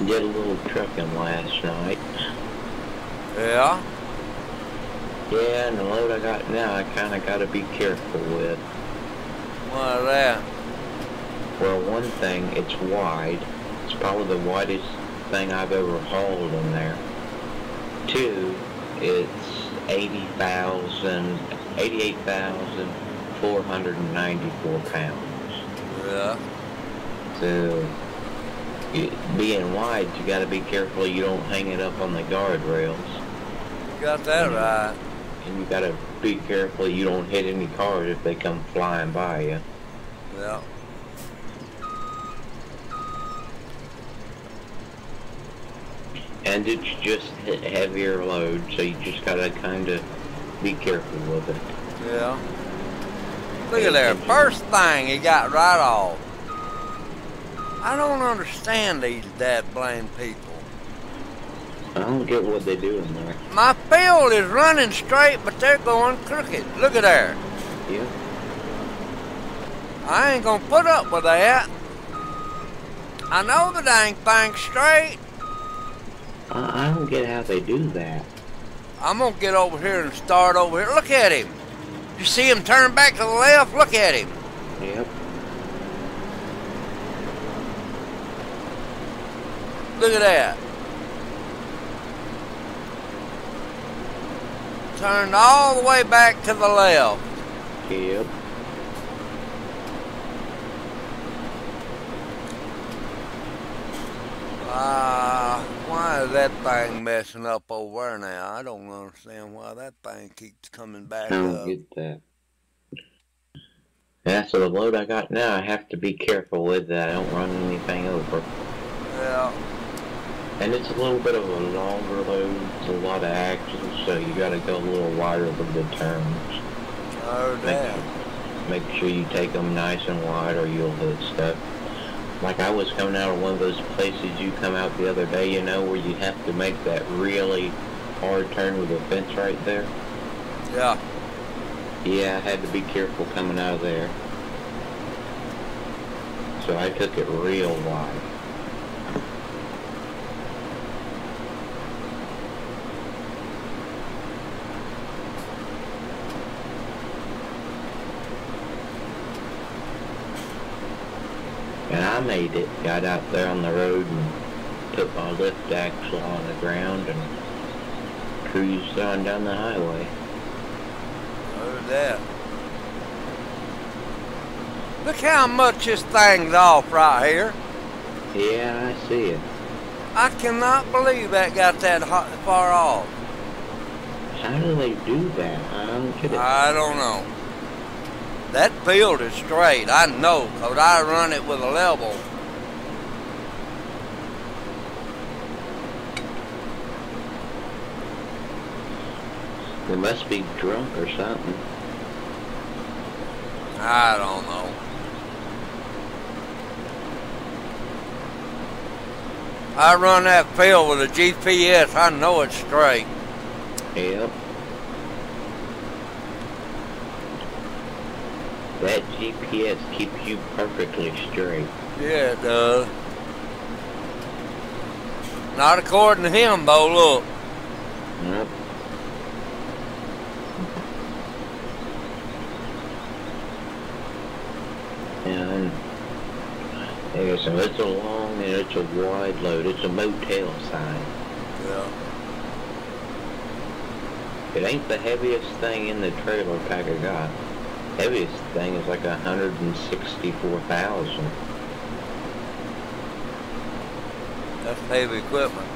Did a little trucking last night. Yeah? Yeah, and the load I got now, I kind of got to be careful with. Why that? Well, one thing, it's wide. It's probably the widest thing I've ever hauled in there. Two, it's 88,494 pounds. Yeah. So, being wide, you got to be careful you don't hang it up on the guardrails. You got that right. And you got to be careful you don't hit any cars if they come flying by you. Yeah. And it's just a heavier load, so you just got to kind of be careful with it. Yeah. Look at there. First thing he got right off. I don't understand these dad blame people. I don't get what they do in there. My field is running straight, but they're going crooked. Look at there. Yeah. I ain't gonna put up with that. I know the dang thing's straight. I don't get how they do that. I'm gonna get over here and start over here. Look at him. You see him turn back to the left? Look at him. Yep. Look at that. Turned all the way back to the left. Yep. Why is that thing messing up over there now? I don't understand why that thing keeps coming back I don't up. get that. Yeah, so the load I got now, I have to be careful with that. I don't run anything over. Yeah. And it's a little bit of a longer load. It's a lot of action, so you gotta go a little wider with the turns. Oh, damn. Make sure you take them nice and wide or you'll hit stuff. Like I was coming out of one of those places you come out the other day, you know, where you have to make that really hard turn with the fence right there. Yeah. Yeah, I had to be careful coming out of there. So I took it real wide. And I made it, got out there on the road and put my lift axle on the ground and cruise on down the highway. Heard that. Look how much this thing's off right here. Yeah, I see it. I cannot believe that got that far off. How do they do that? I don't get it. I don't know. That field is straight. I know, because I run it with a level. They must be drunk or something. I don't know. I run that field with a GPS. I know it's straight. Yep. That GPS keeps you perfectly straight. Yeah, it does. Not according to him, though. Look. Yep. And yeah, so it's a long and it's a wide load. It's a motel sign. Yeah. It ain't the heaviest thing in the trailer pack I got. Heaviest thing is like 164,000. That's heavy equipment.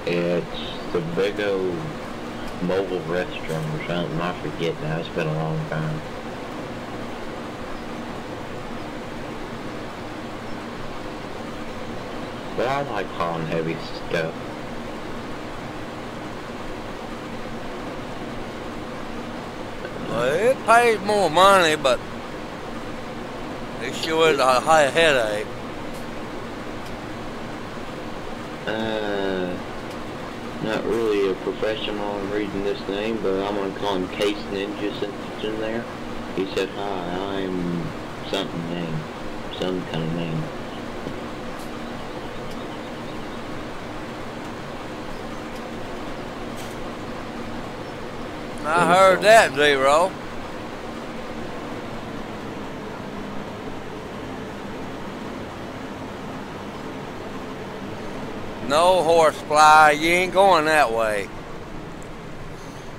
It's the big old mobile restroom or something. I forget now. It's been a long time. But I like hauling heavy stuff. Well, it pays more money, but it sure is a high headache. Not really a professional in reading this name, but I'm gonna call him Case Ninja since it's in there. He said, "Hi, I'm something name, some kind of name." I heard that, Zero. No horsefly, you ain't going that way.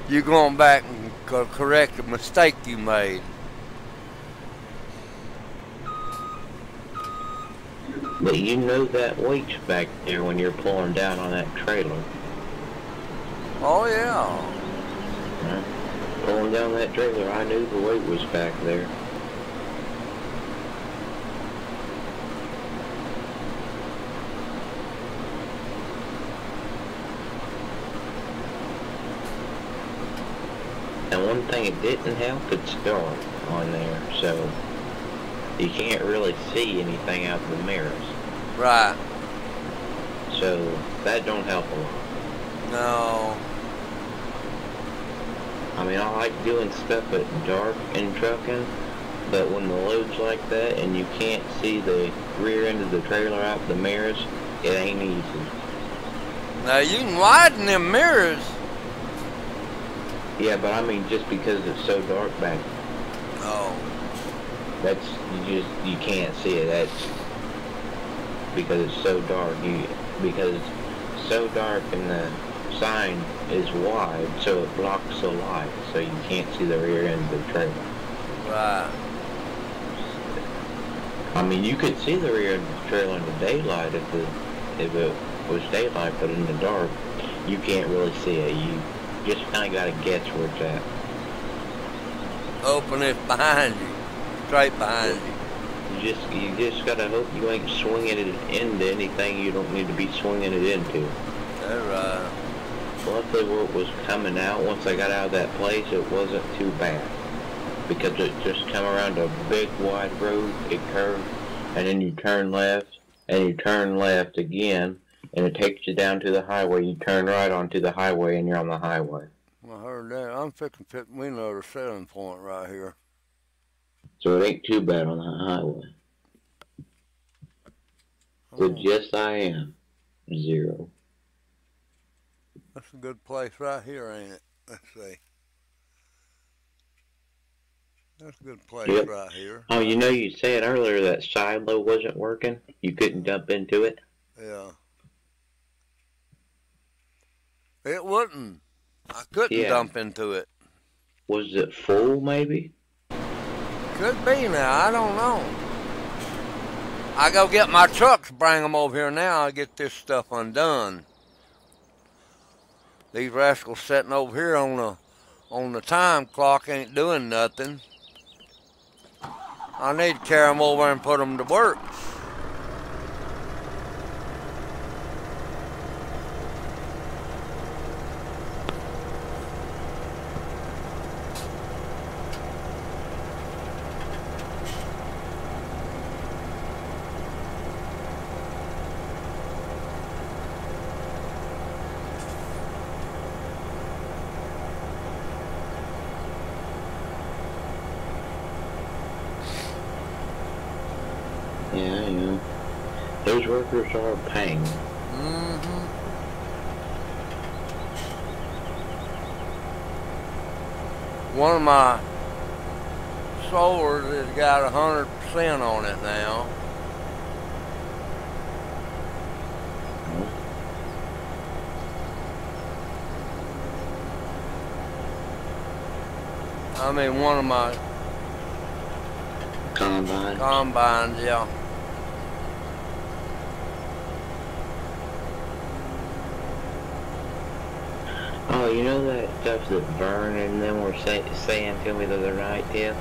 You're going back and correct a mistake you made. But you know that weight's back there when you're pulling down on that trailer. Oh yeah. Pulling down that trailer, I knew the weight was back there. And one thing it didn't help, it's dark on there, so you can't really see anything out the mirrors. Right. So that don't help a lot. No. I mean, I like doing stuff at dark in trucking, but when the load's like that and you can't see the rear end of the trailer out the mirrors, it ain't easy. Now you can widen them mirrors. Yeah, but I mean just because it's so dark back, Oh. that's, you can't see it. That's because it's so dark. Because it's so dark and the sign is wide, so it blocks the light, so you can't see the rear end of the trailer. Right. I mean, you could see the rear end of the trailer in the daylight if it was daylight, but in the dark, you can't really see it. You just kind of got to guess where it's at. Open it behind you. Straight behind you. You just got to hope you ain't swinging it into anything you don't need to be swinging it into. That's right. Luckily, where it was coming out, once I got out of that place, it wasn't too bad. Because it just come around a big wide road, it curved, and then you turn left, and you turn left again, and it takes you down to the highway. You turn right onto the highway, and you're on the highway. I heard that. I'm fixing to put me another selling point right here. So it ain't too bad on the highway. So yes, I am. 0. That's a good place right here, ain't it? Let's see. That's a good place right here. Oh, you know, you said earlier that silo wasn't working. You couldn't dump into it. Yeah. It wouldn't. I couldn't Yeah. dump into it. Was it full, maybe? Could be now. I don't know. I go get my trucks, bring them over here now. I get this stuff undone. These rascals sitting over here on the time clock ain't doing nothing. I need to carry them over and put them to work. Yeah. Those workers are a pain. Mm-hmm. One of my solars has got 100% on it now. I mean, one of my combines, yeah. Oh, you know that stuff that Vern and them were saying to me the other night, Tim?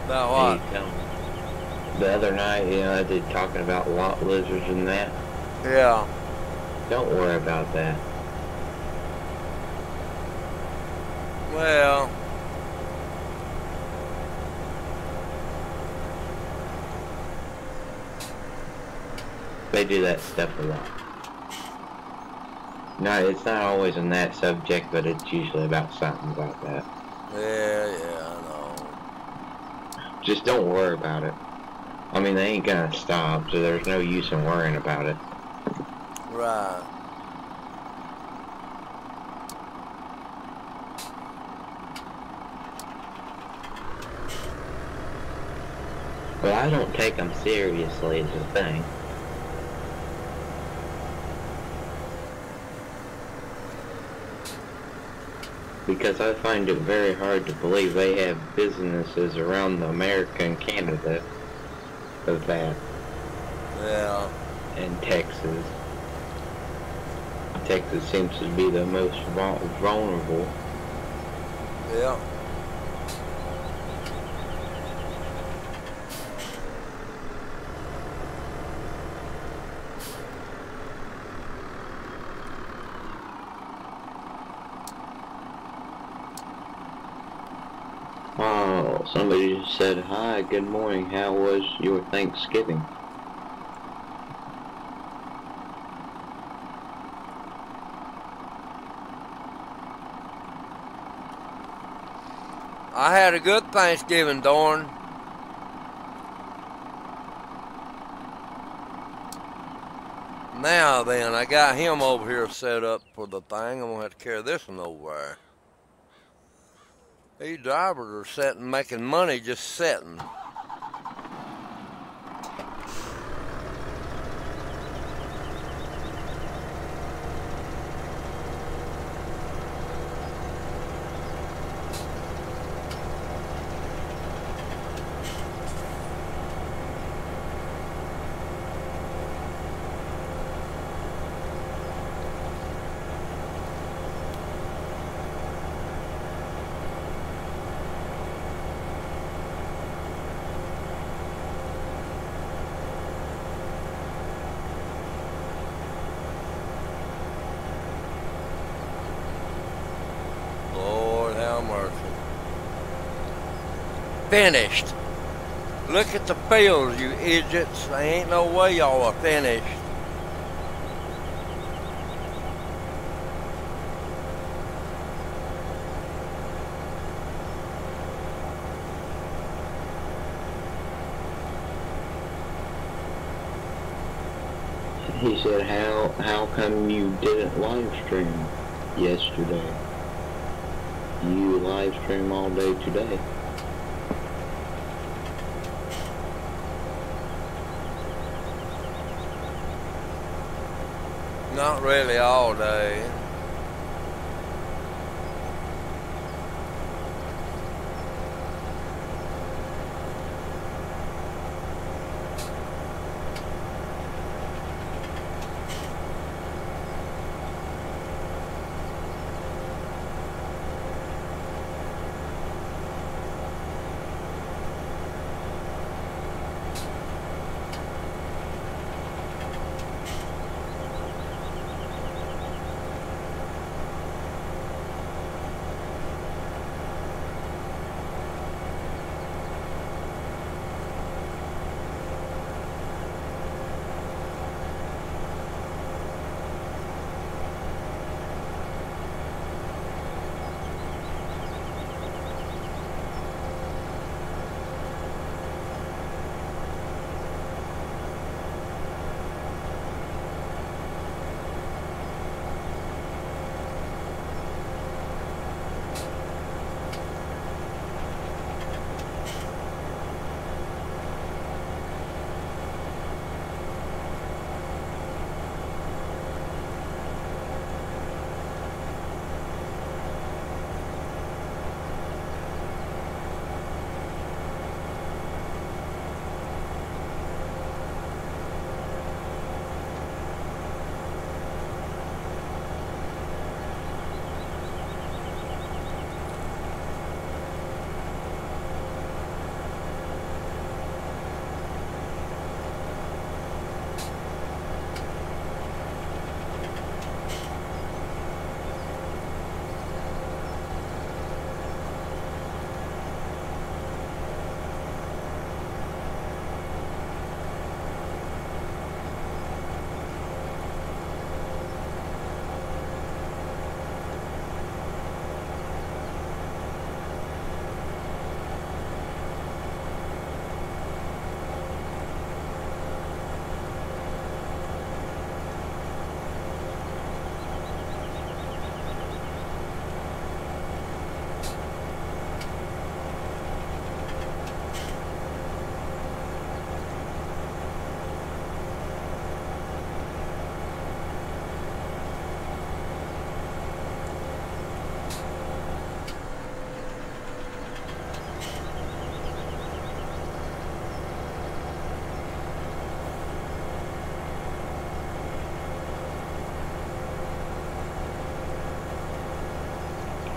About what? The other night, they're talking about lot lizards and that. Yeah. Don't worry about that. Well, they do that stuff a lot. No, it's not always on that subject, but it's usually about something about that. yeah, I know. Just don't worry about it. I mean, they ain't gonna stop, so there's no use in worrying about it. Right. But I don't take them seriously as a thing. Because I find it very hard to believe they have businesses around America and Canada of that. Yeah. And Texas. Texas seems to be the most vulnerable. Yeah. Oh, somebody just said, hi, good morning, how was your Thanksgiving? I had a good Thanksgiving, Dorn. Now then, I got him over here set up for the thing. I'm going to have to carry this one over there. These drivers are sitting, making money just sitting. Lord have mercy. Finished. Look at the fields, you idiots. There ain't no way y'all are finished. He said, how come you didn't live stream yesterday? You live stream all day today. Not really all day.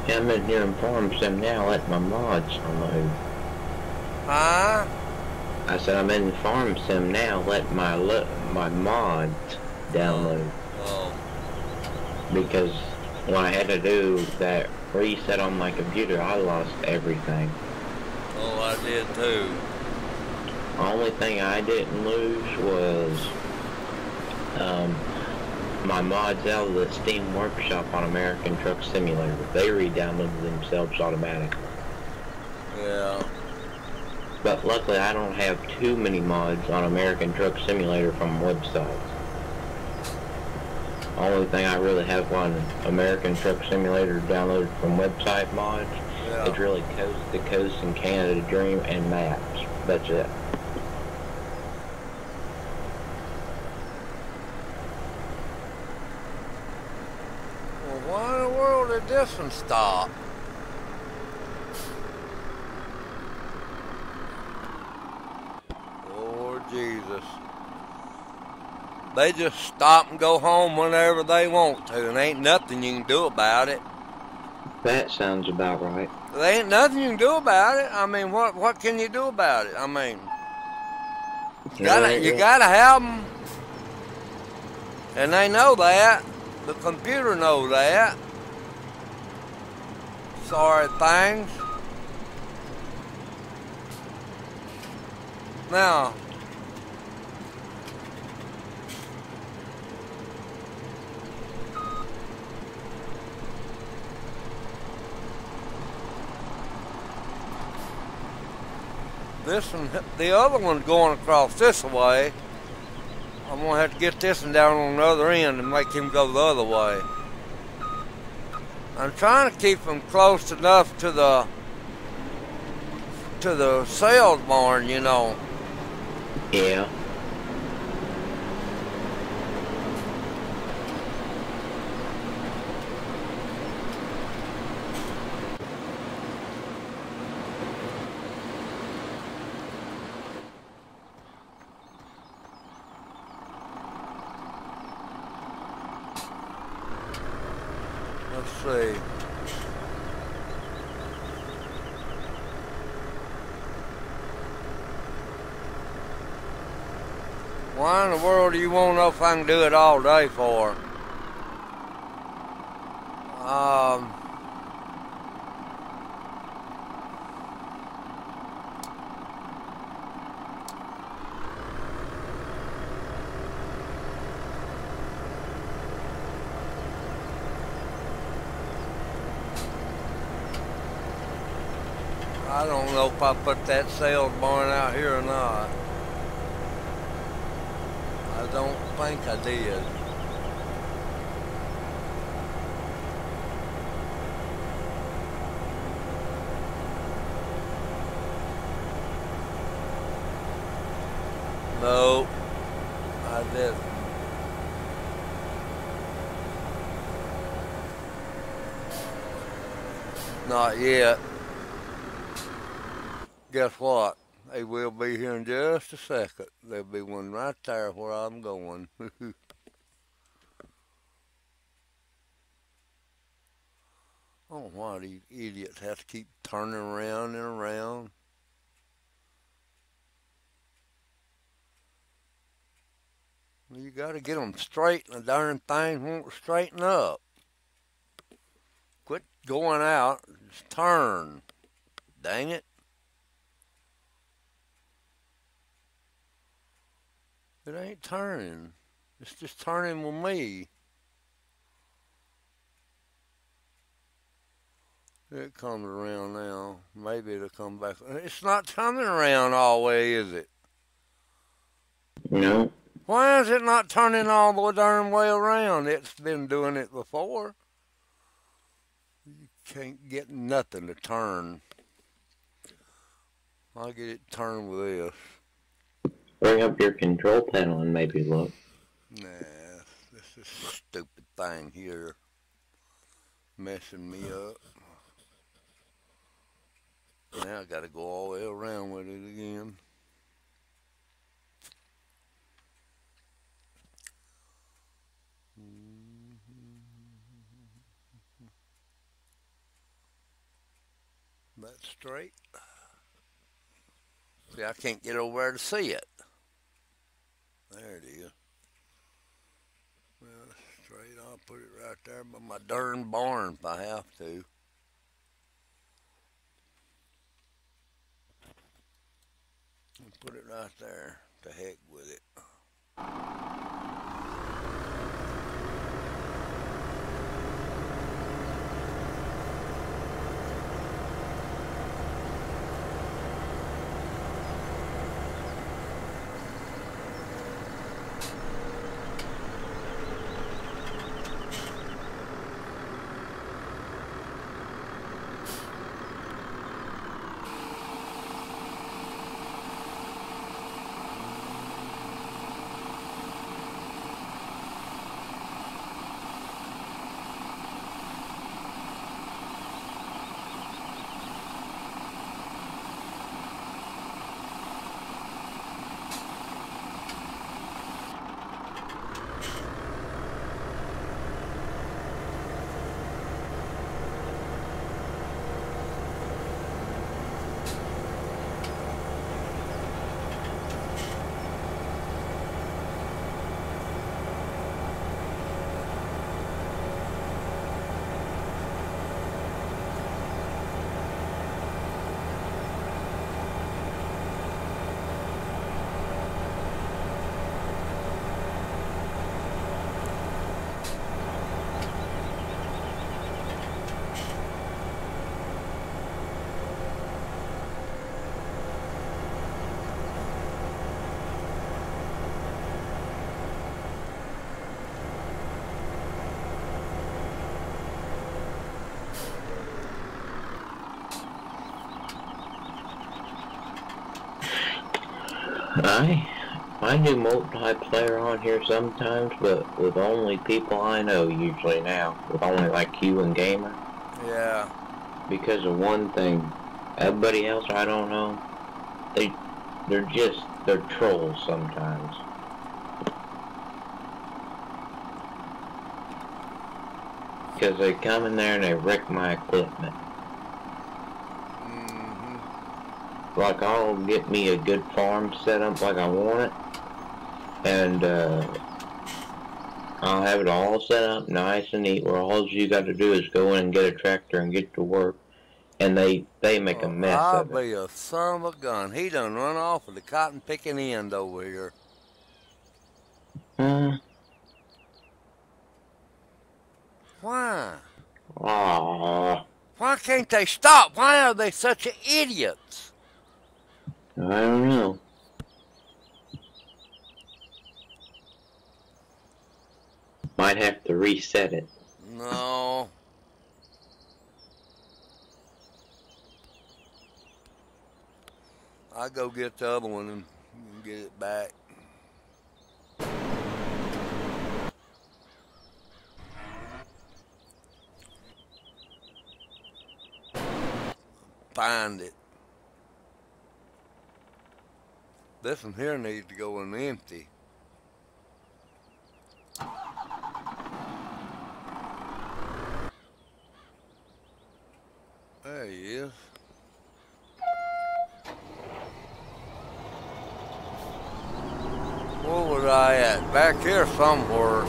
Yeah, I'm in here in farm sim now, letting my mods unload. Huh? I said I'm in farm sim now, letting my mods download. Oh. Because when I had to do that reset on my computer, I lost everything. Oh, I did too. The only thing I didn't lose was my mods out of the Steam Workshop on American Truck Simulator. They re-downloaded themselves automatically. Yeah. But luckily I don't have too many mods on American Truck Simulator from websites. Only thing I really have on American Truck Simulator downloaded from website mods is really Coast to Coast and Canada Dream and maps. That's it. Well, why in the world did this one stop? Lord Jesus. They just stop and go home whenever they want to, and ain't nothing you can do about it. That sounds about right. There ain't nothing you can do about it. I mean, what can you do about it? I mean, you gotta have them, and they know that. The computer knows that. Sorry things. Now, this one, the other one's going across this way. I'm gonna have to get this one down on the other end and make him go the other way. I'm trying to keep him close enough to the sales barn, you know. Yeah. Let's see. Why in the world do you want to know if I can do it all day for? I don't know if I put that sales barn out here or not. I don't think I did. No, I didn't. Not yet. Guess what? They will be here in just a second. There'll be one right there where I'm going. Oh, why these idiots have to keep turning around and around? You got to get them straight, and the darn thing won't straighten up. Quit going out. Just turn. Dang it. It ain't turning. It's just turning with me. It comes around now. Maybe it'll come back. It's not turning around all the way, is it? No. Why is it not turning all the darn way around? It's been doing it before. You can't get nothing to turn. I'll get it turned with this. Bring up your control panel and maybe look. Nah, this is a stupid thing here. Messing me up. Now I gotta go all the way around with it again. That's straight. See, I can't get over there to see it. There it is. Well, straight. I'll put it right there by my darn barn if I have to. I'll put it right there. To heck with it. I do multiplayer on here sometimes, but with only people I know usually now. With only like you and Gamer. Yeah. Because of one thing. Everybody else I don't know, they're trolls sometimes. Because they come in there and they wreck my equipment. Like, I'll get me a good farm set up like I want it, and I'll have it all set up nice and neat, where all you got to do is go in and get a tractor and get to work, and they make a mess I'll of it. be a son of a gun. He done run off with the cotton picking end over here. Why? Aww. Why can't they stop? Why are they such idiots? I don't know. Might have to reset it. No. I'll go get the other one and get it back. Find it. This one here needs to go in empty. There he is. Where was I at? Back here somewhere.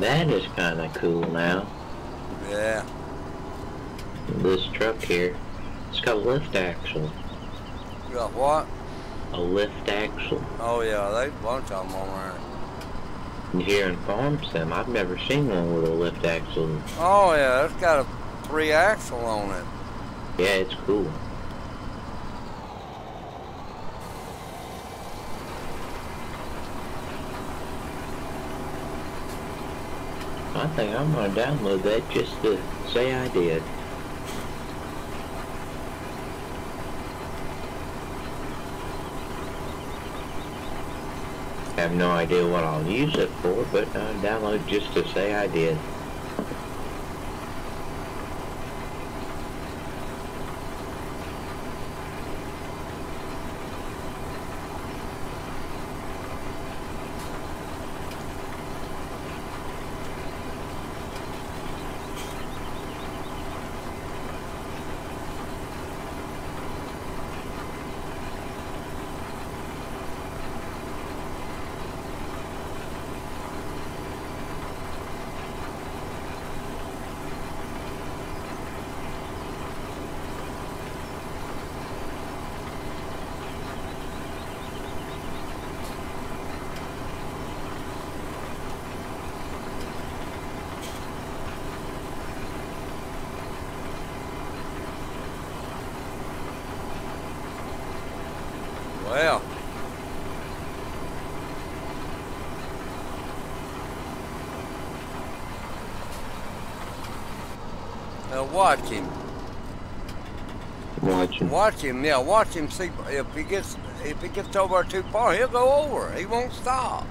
That is kind of cool now. Yeah. This truck here, it's got a lift axle. You got what? A lift axle. Oh yeah, there's a bunch of them on there. And here in Farm Sim, I've never seen one with a lift axle. Oh yeah, it's got a 3-axle on it. Yeah, it's cool. I think I'm gonna download that just to say I did. I have no idea what I'll use it for, but I'll download just to say I did. Well. Now watch him. Watch him, yeah, watch him see if he gets over too far, he'll go over. He won't stop.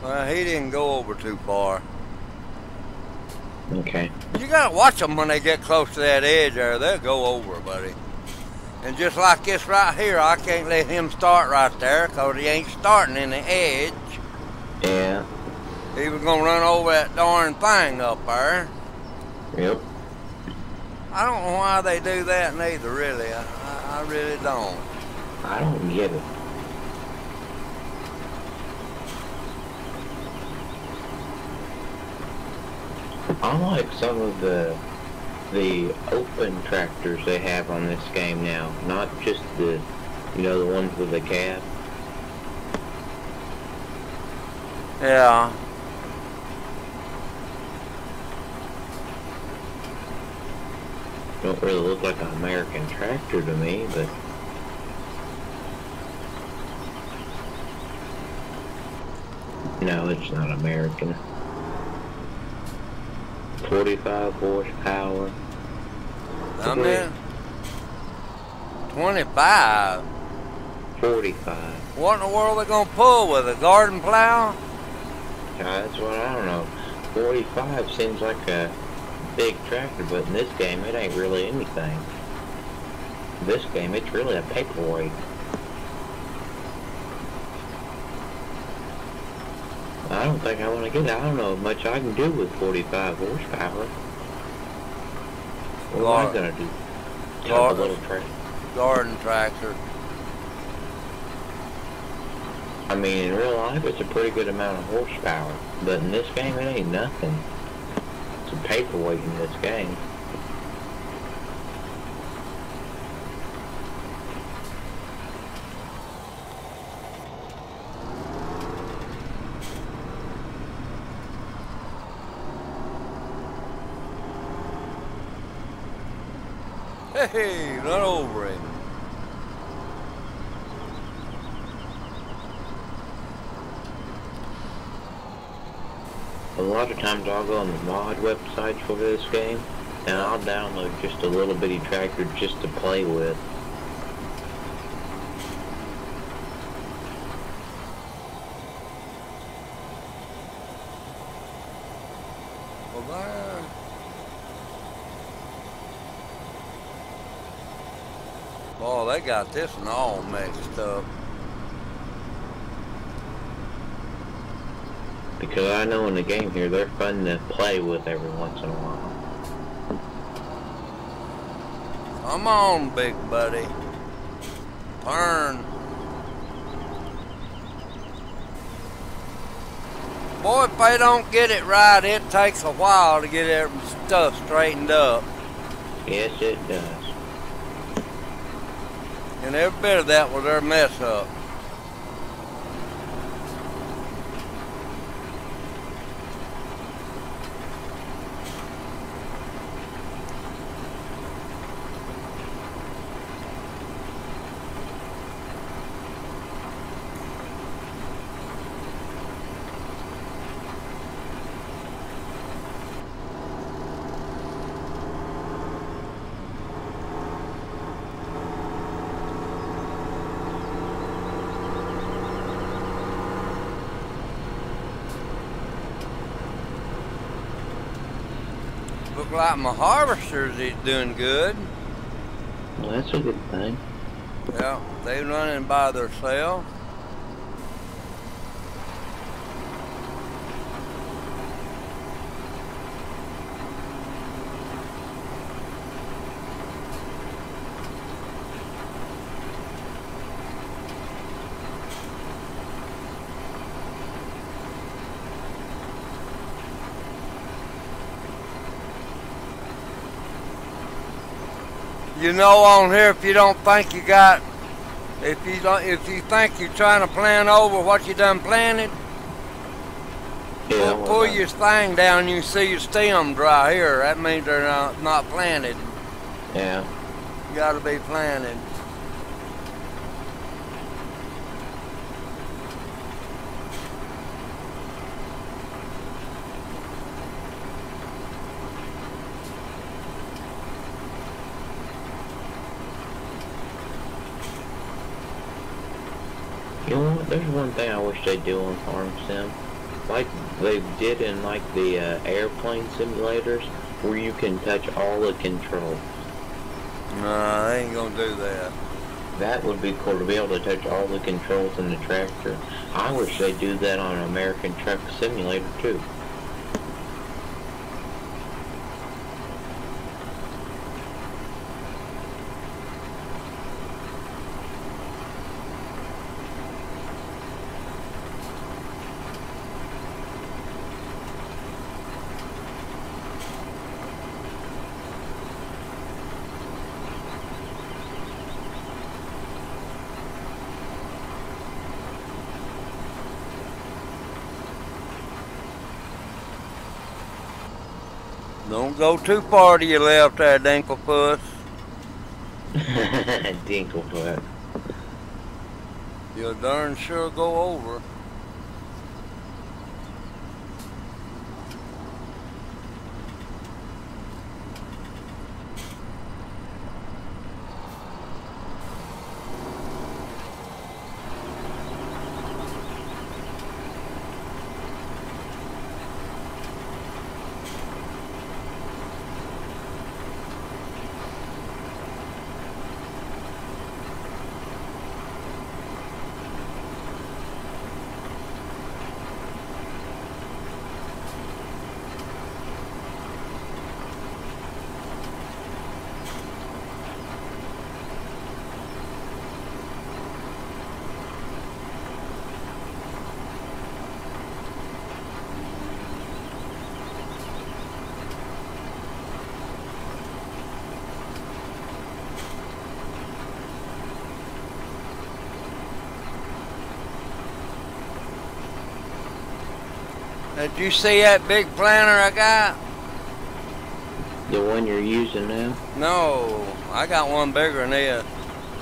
Well, he didn't go over too far. Okay. You gotta watch them when they get close to that edge there. They'll go over, buddy. And just like this right here, I can't let him start right there because he ain't starting in the edge. Yeah. He was gonna run over that darn thing up there. Yep. I don't know why they do that neither, really. I really don't. I don't get it. Unlike some of the open tractors they have on this game now, not just the, you know, the ones with the cab. Yeah. Don't really look like an American tractor to me, but no, it's not American. 45 horsepower. I mean, 25. 45. What in the world are they gonna pull with a garden plow? That's what I don't know. 45 seems like a big tractor, but in this game it ain't really anything. In this game it's really a paperweight. I don't think I want to get it. I don't know much I can do with 45 horsepower. What am I going to do? Have a little tractor. Garden tractor. I mean, in real life it's a pretty good amount of horsepower, but in this game it ain't nothing. It's a paperweight in this game. Hey, run over him. A lot of times I'll go on the mod websites for this game, and I'll download just a little bitty tractor just to play with. Well, there. Oh, they got this one all mixed up. Because I know in the game here, they're fun to play with every once in a while. Come on, big buddy. Turn. Boy, if they don't get it right, it takes a while to get their stuff straightened up. Yes, it does. And every bit of that was their mess up. Look like my harvesters is doing good. Well, that's a good thing. Yeah, they running by themselves. You know, on here, if you don't think you got, if you think you're trying to plan over what you done planted, Yeah, pull your thing down, you can see your stems right here. That means they're not planted. Yeah. You got to be planted. You know what? There's one thing I wish they'd do on Farm Sim. Like they did in like the airplane simulators, where you can touch all the controls. Nah, they ain't gonna do that. That would be cool to be able to touch all the controls in the tractor. I wish they'd do that on an American Truck Simulator too. Don't go too far to your left there, Dinklepuss. Dinklefoot. You'll darn sure go over. Did you see that big planter I got? The one you're using now? No, I got one bigger than this.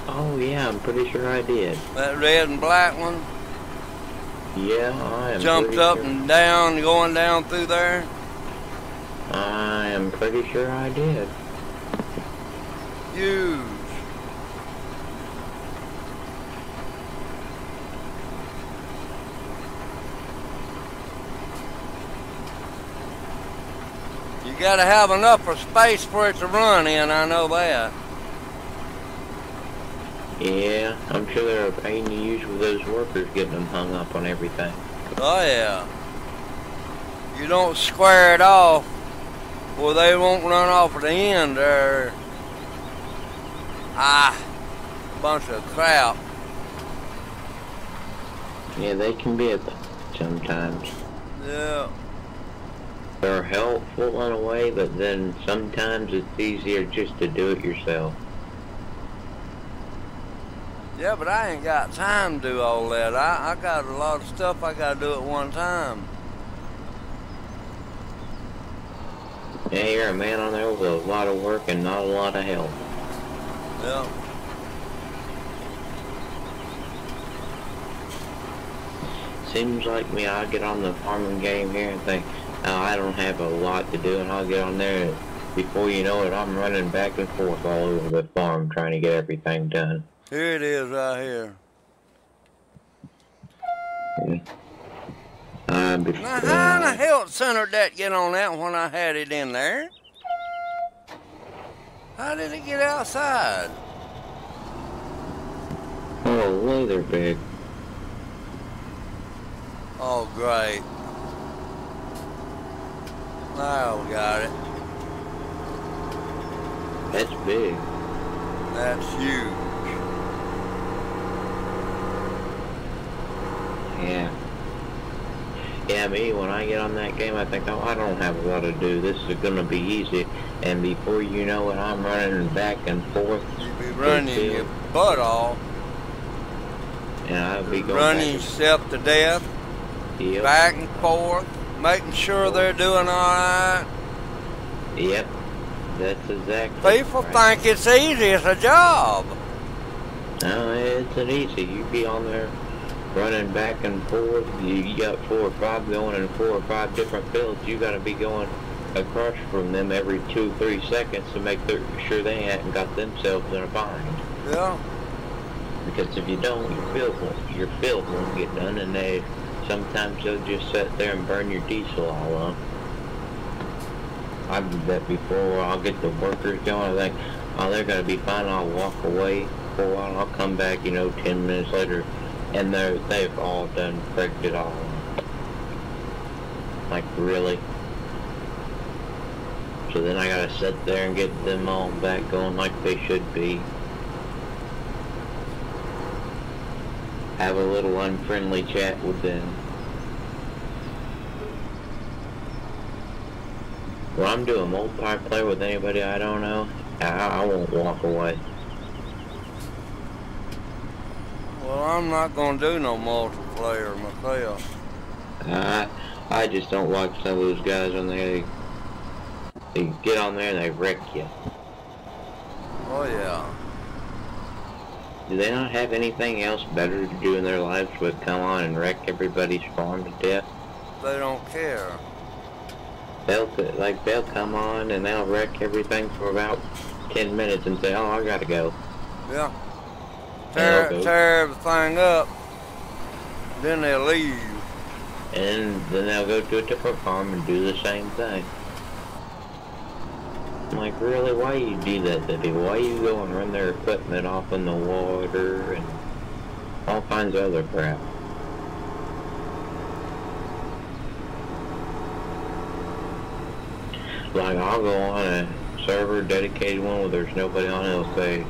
Oh yeah, I'm pretty sure I did. That red and black one? Yeah, I am. Jumped up and down, going down through there? I am pretty sure I did. Huge. You gotta have enough for space for it to run in, I know that. Yeah, I'm sure they're a pain to use with those workers getting them hung up on everything. Oh yeah. You don't square it off, well they won't run off at the end there. Bunch of crap. Yeah, they can be a sometimes. Yeah. They're helpful in a way, but then sometimes it's easier just to do it yourself. Yeah, but I ain't got time to do all that. I got a lot of stuff I got to do at one time. Yeah, you're a man on there with a lot of work and not a lot of help. Yeah. Seems like me, I get on the farming game here and think, oh, I don't have a lot to do, and I'll get on there, and before you know it, I'm running back and forth all over the farm trying to get everything done. Here it is right here. Yeah. Now, how in the hell center did that get on that when I had it in there? How did it get outside? Oh, leather bag. Oh, great. Now we got it. That's big. That's huge. Yeah. Yeah, me, when I get on that game, I think, oh, I don't have a lot to do. This is going to be easy. And before you know it, I'm running back and forth. You be running your butt off. And I'll be going running yourself to death. Yep. Back and forth. Making sure they're doing all right. Yep. That's exactly People right. think it's easy. It's a job. No, it isn't easy. You be on there running back and forth. You got 4 or 5 going in 4 or 5 different fields. You got to be going across from them every 2 or 3 seconds to make sure they hadn't got themselves in a bind. Yeah. Because if you don't, your field won't get done, and sometimes they'll just sit there and burn your diesel all up. I've did that before. I'll get the workers going. I think, oh, they're gonna be fine. I'll walk away for a while. I'll come back, 10 minutes later, and they've all done wrecked it all. Like, really? So then I gotta sit there and get them all back going like they should be. Have a little unfriendly chat with them. When I'm doing multiplayer with anybody I don't know, I won't walk away. Well, I'm not going to do no multiplayer myself. I just don't like some of those guys on there. They get on there and they wreck you. Oh, yeah. Do they not have anything else better to do in their lives but come on and wreck everybody's farm to death? They don't care. They'll come on and they'll wreck everything for about 10 minutes and say, oh, I gotta go. Yeah. Tear everything up. Then they'll leave. And then they'll go to a different farm and do the same thing. I'm like, really, why you do that to people? Why you go and run their equipment off in the water and all kinds of other crap? Like, I'll go on a server, dedicated one where there's nobody on it. It'll say,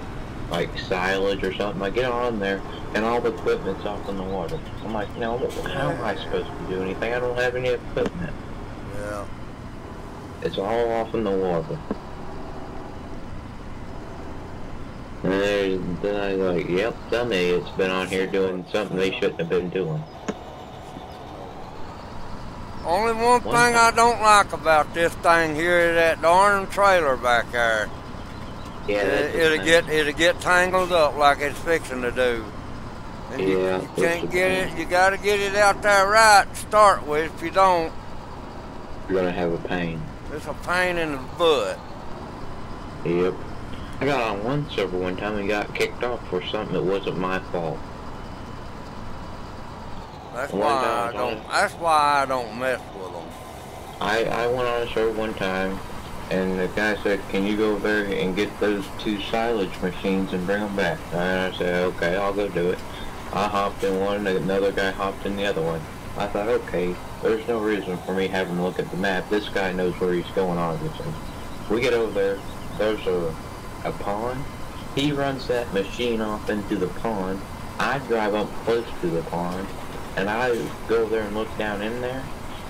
like, silage or something. I get on there, and all the equipment's off in the water. I'm like, no, how am I supposed to do anything? I don't have any equipment. Yeah. It's all off in the water. And then I like, yep, some idiot's been on here doing something they shouldn't have been doing. Only one thing I don't like about this thing here is that darn trailer back there. Yeah, it'll get tangled up like it's fixing to do. And yeah, you can't get it. You got to get it out there right to start with. If you don't, you're gonna have a pain. It's a pain in the butt. Yep. I got on one server one time and got kicked off for something that wasn't my fault. That's why I don't mess with them. I went on a server one time, and the guy said, "Can you go there and get those 2 silage machines and bring them back?" And I said, "Okay, I'll go do it." I hopped in one, and another guy hopped in the other one. I thought, okay, there's no reason for me having to look at the map. This guy knows where he's going, obviously. We get over there. There's a pond. He runs that machine off into the pond. I drive up close to the pond, and I go there and look down in there,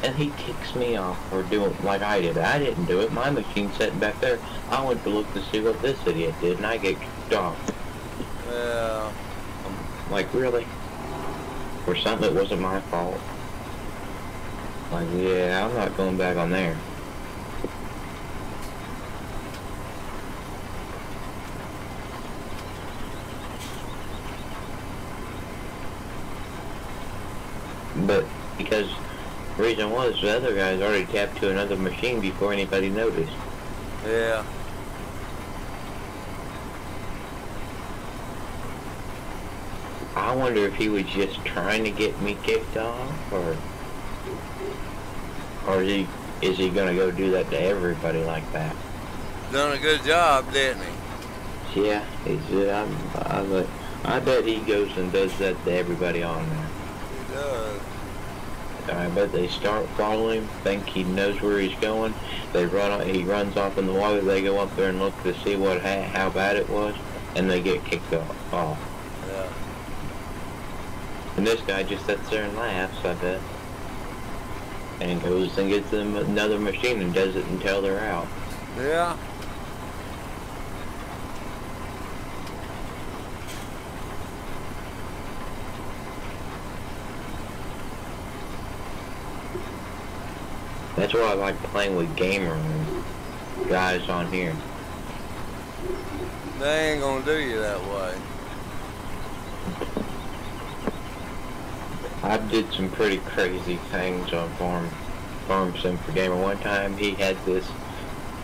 and he ticks me off for doing like I did. I didn't do it. My machine's sitting back there. I went to look to see what this idiot did, and I get kicked off. Yeah. I'm like, really? For something that wasn't my fault? Like, yeah, I'm not going back on there. But because the reason was the other guys already tapped to another machine before anybody noticed. Yeah. I wonder if he was just trying to get me kicked off, or is he gonna go do that to everybody like that? Done a good job, didn't he? Yeah, I bet he goes and does that to everybody on there. He does. I bet they start following him, think he knows where he's going. He runs off in the water. They go up there and look to see how bad it was, and they get kicked off. Yeah. And this guy just sits there and laughs, I bet, and goes and gets them another machine and does it until they're out. Yeah. That's why I like playing with gamer guys on here. They ain't gonna do you that way. I did some pretty crazy things on Farm Sim for Gamer. One time he had this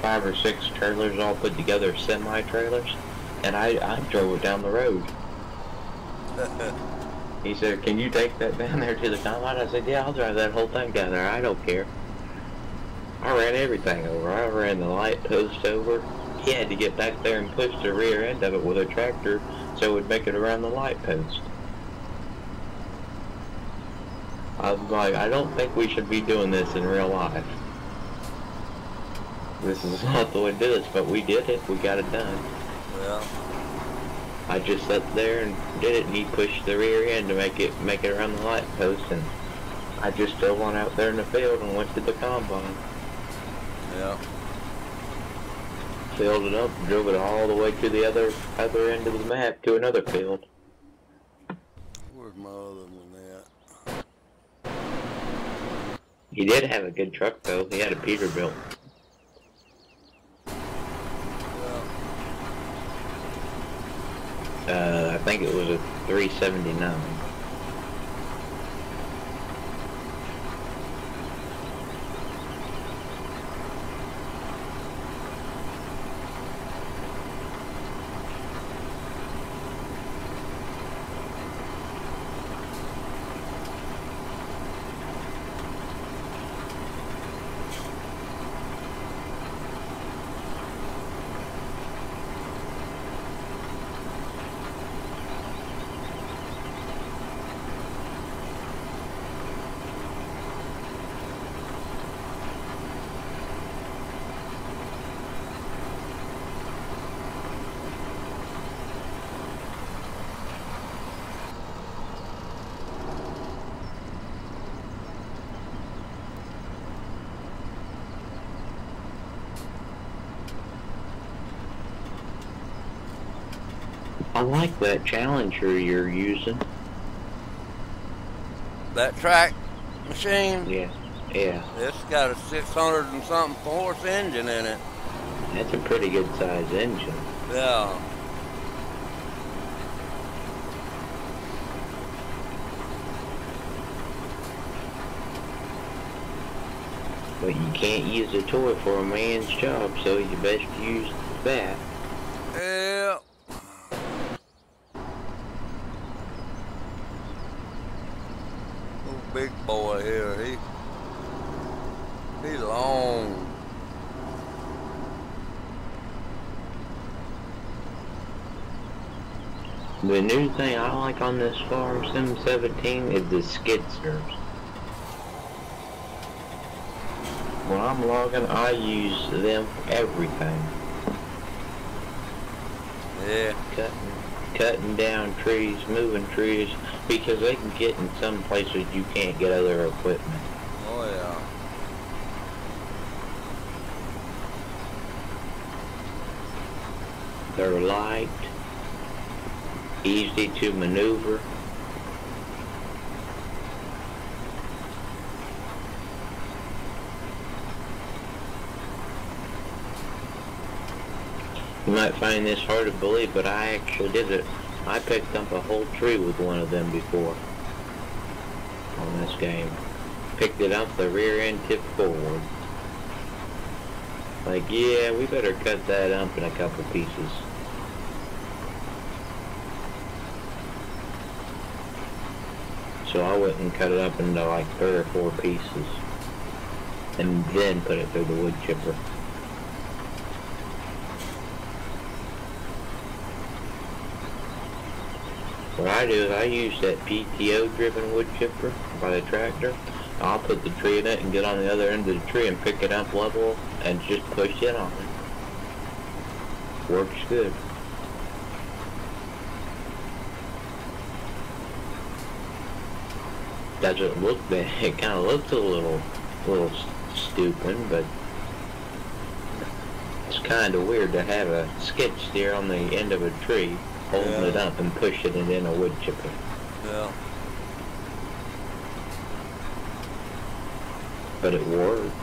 5 or 6 trailers all put together, semi-trailers, and I drove it down the road. He said, "Can you take that down there to the combine?" I said, "Yeah, I'll drive that whole thing down there. I don't care." I ran everything over. I ran the light post over. He had to get back there and push the rear end of it with a tractor so it would make it around the light post. I was like, I don't think we should be doing this in real life. This is not the way to do this, but we did it. We got it done. Yeah. I just sat there and did it, and he pushed the rear end to make it around the light post, and I just drove on out there in the field and went to the combine. Yeah. Filled it up, drove it all the way to the other end of the map to another field. Where's my other one at? He did have a good truck though. He had a Peterbilt. Yeah. I think it was a 379. I like that Challenger you're using. That track machine? Yeah, yeah. It's got a 600 and something horse engine in it. That's a pretty good size engine. Yeah. But you can't use a toy for a man's job, so you best use that. Yeah. Little big boy here, he's long. The new thing I like on this Farm Sim 17 is the skid steers. When I'm logging, I use them for everything. Yeah. Cutting down trees, moving trees, because they can get in some places you can't get other equipment. Oh yeah. They're light, easy to maneuver. You might find this hard to believe, but I actually did it. I picked up a whole tree with one of them before on this game. Picked it up, the rear end tipped forward. Like, yeah, we better cut that up in a couple pieces. So I went and cut it up into like 3 or 4 pieces, and then put it through the wood chipper. What I do is I use that PTO driven wood chipper by the tractor. I'll put the tree in it and get on the other end of the tree and pick it up level and just push it on it. Works good. Doesn't look bad. It kind of looks a little stupid, but it's kind of weird to have a skid steer on the end of a tree, holding it up and pushing it in a wood chipper. Yeah. But it works.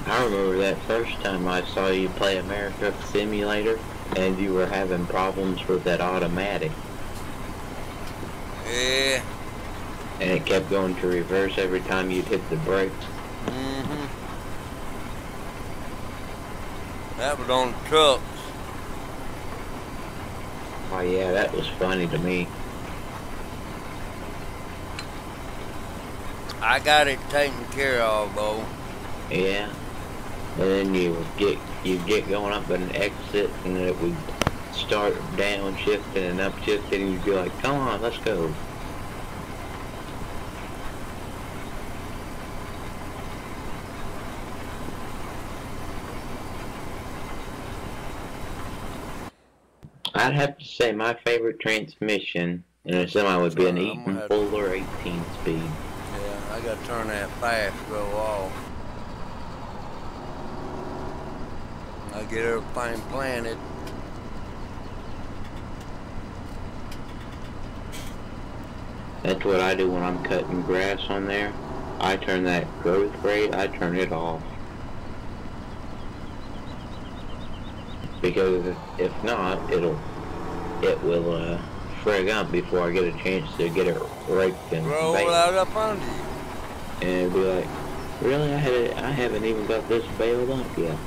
I remember that first time I saw you play America Simulator and you were having problems with that automatic. Yeah. And it kept going to reverse every time you'd hit the brakes. Mm-hmm. That was on the trucks. Oh yeah, that was funny to me. I got it taken care of, though. Yeah. And then you get going up an exit and it would start downshifting and upshifting and you'd be like, come on, let's go. I'd have to say my favorite transmission in a semi would be an Eaton Fuller 18-speed. Yeah, I gotta turn that fast go off. I get everything planted. That's what I do when I'm cutting grass on there. I turn that growth rate, I turn it off. Because if not, it will frig up before I get a chance to get it raked and roll baled. out up under you. And it'd be like, really? I haven't even got this baled up yet.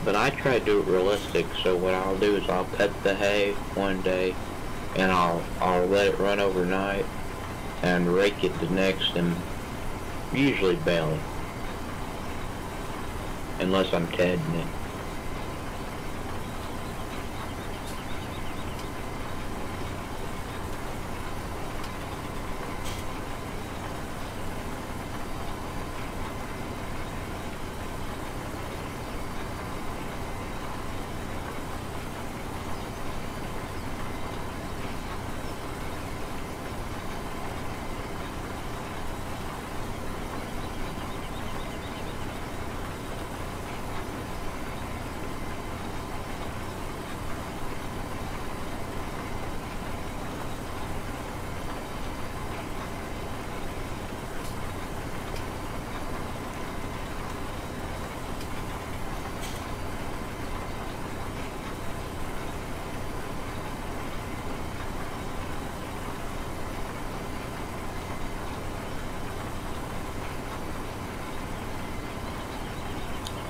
But I try to do it realistic, so what I'll do is I'll cut the hay one day, and I'll let it run overnight, and rake it the next, and usually bale it. Unless I'm tedding it.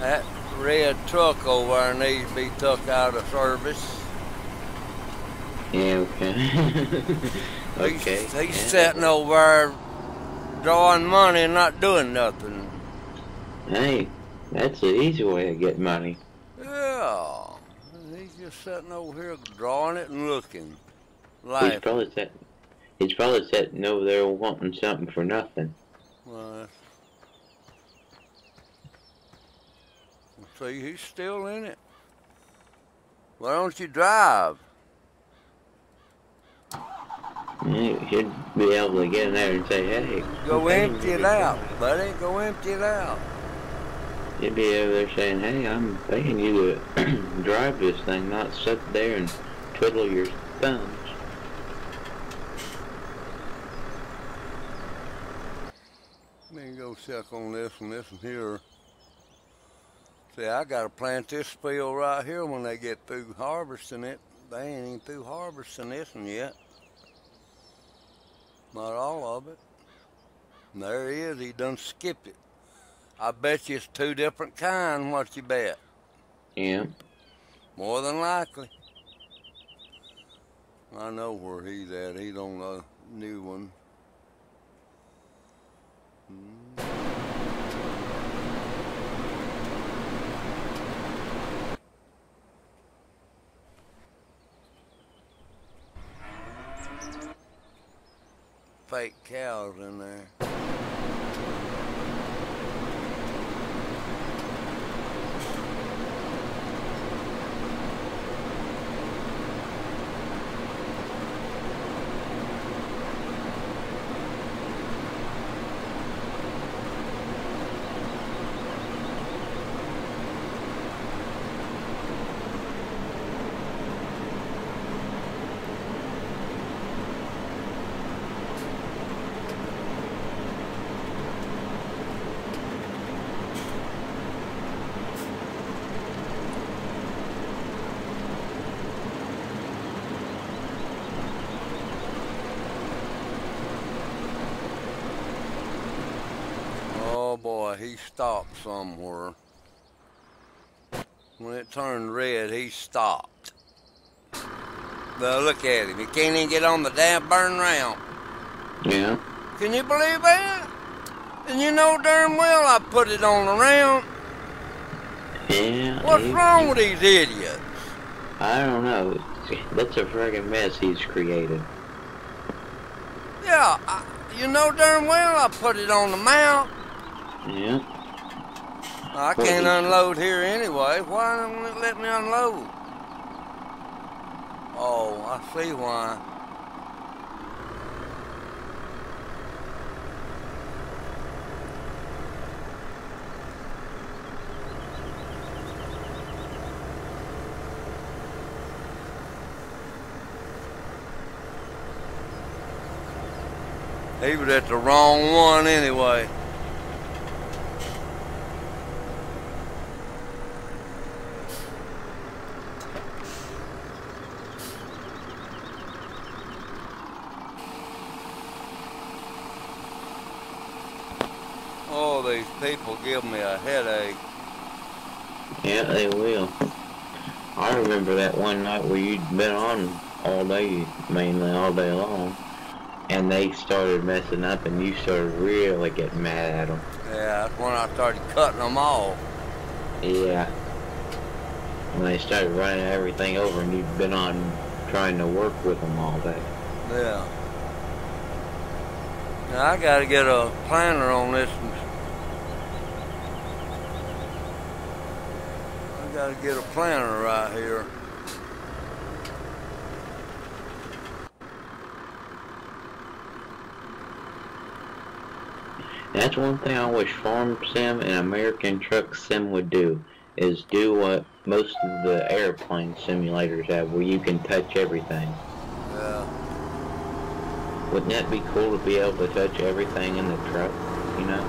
That red truck over there needs to be took out of service. Yeah, okay. Okay. He's sitting over there drawing money and not doing nothing. Hey, that's the easy way to get money. Yeah. He's just sitting over here drawing it and looking. He's Laughing. probably sitting over there wanting something for nothing. Well, see, he's still in it. Why don't you drive? You should be able to get in there and say, hey. Go empty it out, buddy. Go empty it out. You'd be over there saying, hey, I'm paying you to drive this thing, not sit there and twiddle your thumbs. Let me go check on this and here. See, I gotta plant this field right here when they get through harvesting it. They ain't even through harvesting this one yet. Not all of it. And there he is, he done skipped it. I bet you it's two different kinds, what you bet? Yeah. More than likely. I know where he's at, he's on the new one. Fake cows in there. Oh boy, he stopped somewhere. When it turned red, he stopped. Well, look at him. He can't even get on the damn burn ramp. Yeah. Can you believe that? And you know darn well I put it on the ramp. Yeah. What's wrong with these idiots? I don't know. That's a friggin' mess he's created. Yeah, you know darn well I put it on the mount. Yeah. I can't unload here anyway. Why don't it let me unload? Oh, I see why. He was at the wrong one anyway. Oh, these people give me a headache. Yeah, they will. I remember that one night where you'd been on all day, mainly all day long, and they started messing up and you started really getting mad at them. Yeah, that's when I started cutting them off. Yeah. When they started running everything over and you'd been on trying to work with them all day. Yeah. Now I gotta get a planter on this one. I gotta get a planter right here. That's one thing I wish Farm Sim and American Truck Sim would do, is do what most of the airplane simulators have, where you can touch everything. Yeah. Wouldn't that be cool to be able to touch everything in the truck, you know?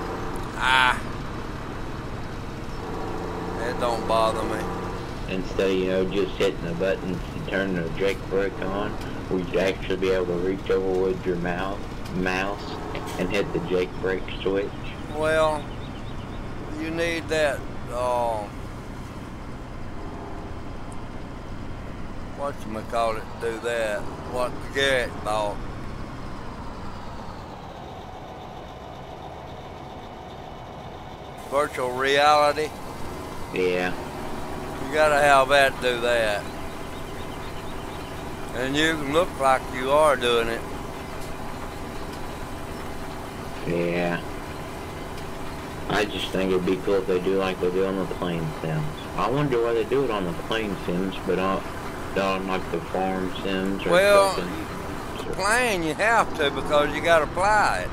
Ah. That don't bother me. Instead of, you know, just hitting the buttons and turning the brake brake on, would actually be able to reach over with your mouse and hit the Jake brake switch? Well, you need that whatchamacallit do that, what Garrett bought. Virtual reality. Yeah. You gotta have that do that. And you can look like you are doing it. Yeah. I just think it'd be cool if they do like they do on the plane sims. I wonder why they do it on the plane sims, but not on like the farm sims or well, trucking. Plane you have to because you gotta fly it.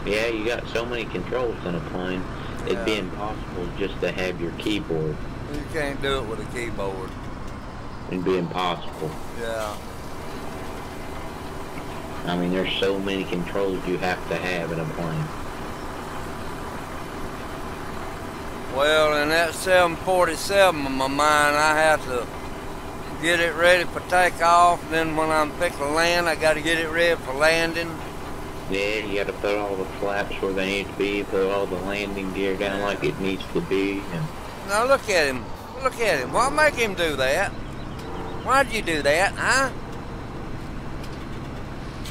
Yeah, you got so many controls in a plane. Yeah. It'd be impossible just to have your keyboard. You can't do it with a keyboard. It'd be impossible. Yeah. I mean, there's so many controls you have to have in a plane. Well, in that 747 of my mine, I have to get it ready for takeoff. Then when I'm picking to land, I got to get it ready for landing. Yeah, you got to put all the flaps where they need to be, put all the landing gear down like it needs to be. And now look at him. Look at him. What make him do that? Why'd you do that, huh?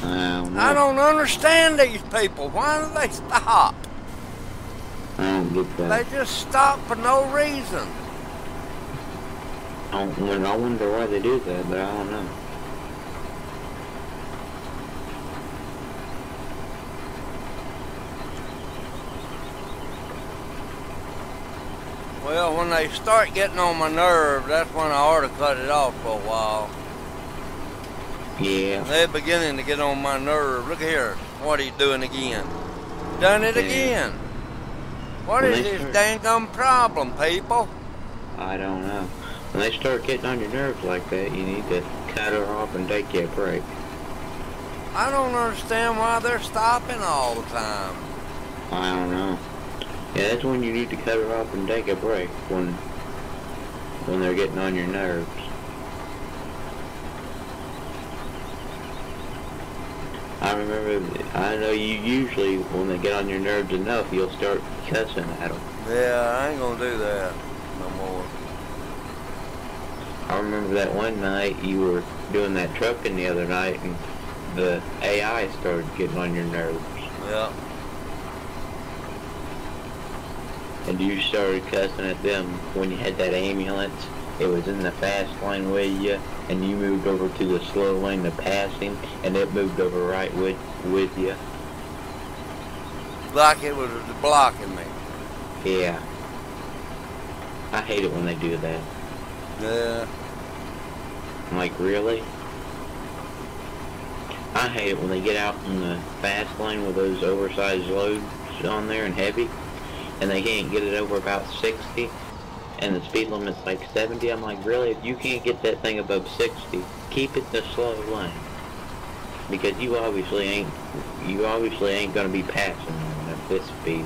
I don't understand these people. Why do they stop? I don't get that. They just stop for no reason. I wonder why they do that, but I don't know. Well, when they start getting on my nerve, that's when I ought to cut it off for a while. Yeah. They're beginning to get on my nerve. Look here. What are you doing again? Done it again. What is this dang problem, people? I don't know. When they start getting on your nerves like that, you need to cut her off and take you a break. I don't understand why they're stopping all the time. I don't know. Yeah, that's when you need to cut her off and take a break, when they're getting on your nerves. I know you usually, when they get on your nerves enough, you'll start cussing at them. Yeah, I ain't gonna do that no more. I remember that one night you were doing that trucking the other night, and the AI started getting on your nerves. Yeah. And you started cussing at them when you had that ambulance. It was in the fast lane with you, and you moved over to the slow lane to pass him, and it moved over right with you. Like it was blocking me. Yeah. I hate it when they do that. Yeah. I'm like, really? I hate it when they get out in the fast lane with those oversized loads on there and heavy, and they can't get it over about 60, and the speed limit's like 70. I'm like, really? If you can't get that thing above 60, keep it in the slow lane, because you obviously ain't gonna be passing them at this speed.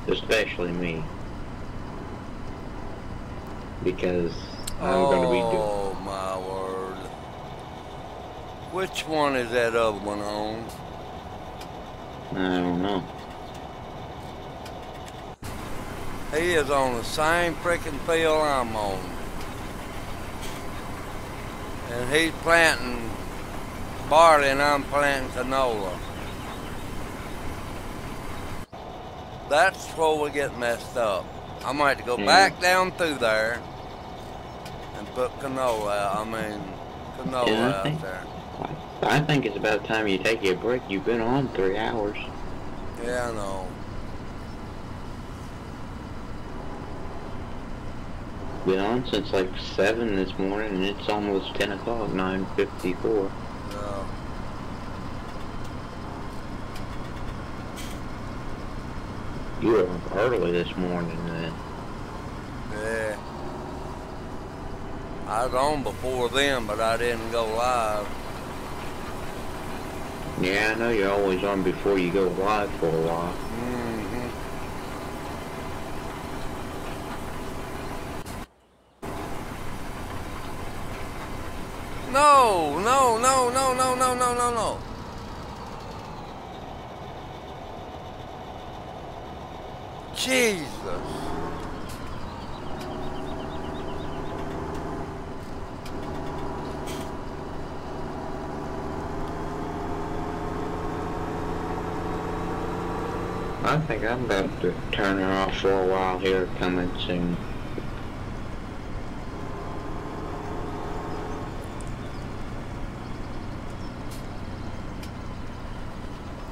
Especially me, because I'm gonna be doing. Oh my word! Which one is that other one on? I don't know. He is on the same freaking field I'm on. And he's planting barley and I'm planting canola. That's where we get messed up. I might have to go back down through there and put canola out. Out there. I think it's about time you take a break. You've been on 3 hours. Yeah, I know. Been on since like 7 this morning, and it's almost 10 o'clock, 9:54. Yeah. You were up early this morning, then. Yeah. I was on before then, but I didn't go live. Yeah, I know you're always on before you go live for a while. No, no, no, no, no, no, no, no, no. Jesus. I think I'm about to turn her off for a while here, coming soon.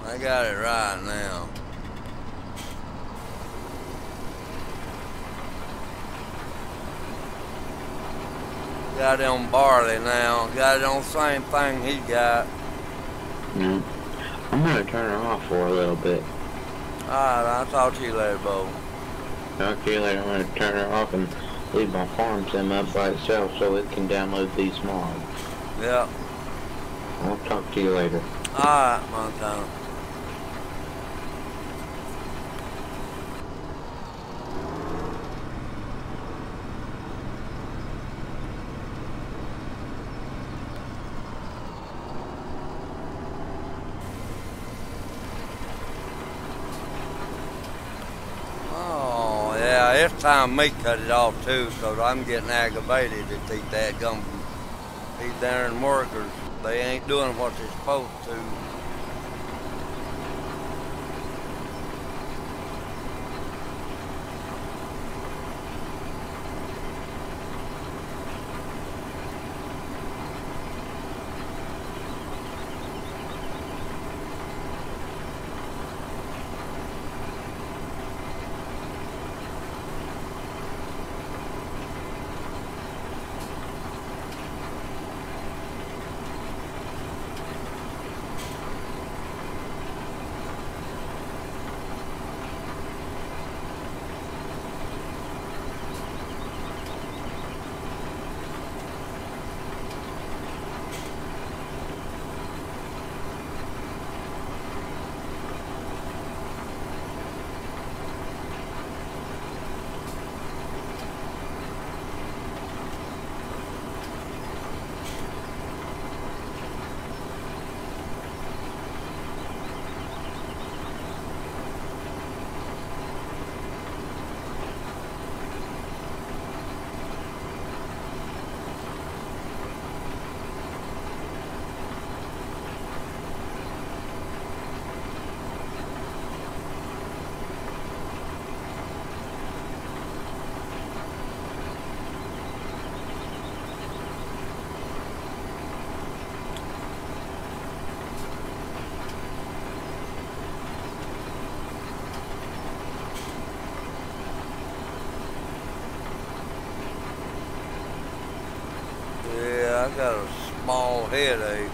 I got it right now. Got it on barley now. Got it on the same thing he got. No. I'm gonna turn her off for a little bit. Alright, I'll talk to you later, Bo. Talk to you later. I'm gonna turn her off and leave my farm sim up by itself so it can download these mods. Yep. I'll talk to you later. Alright, Montana. Oh, yeah, it's time me cut it off too, because I'm getting aggravated at these dadgum, these darn workers. They ain't doing what they're supposed to. Yeah, I got a small headache.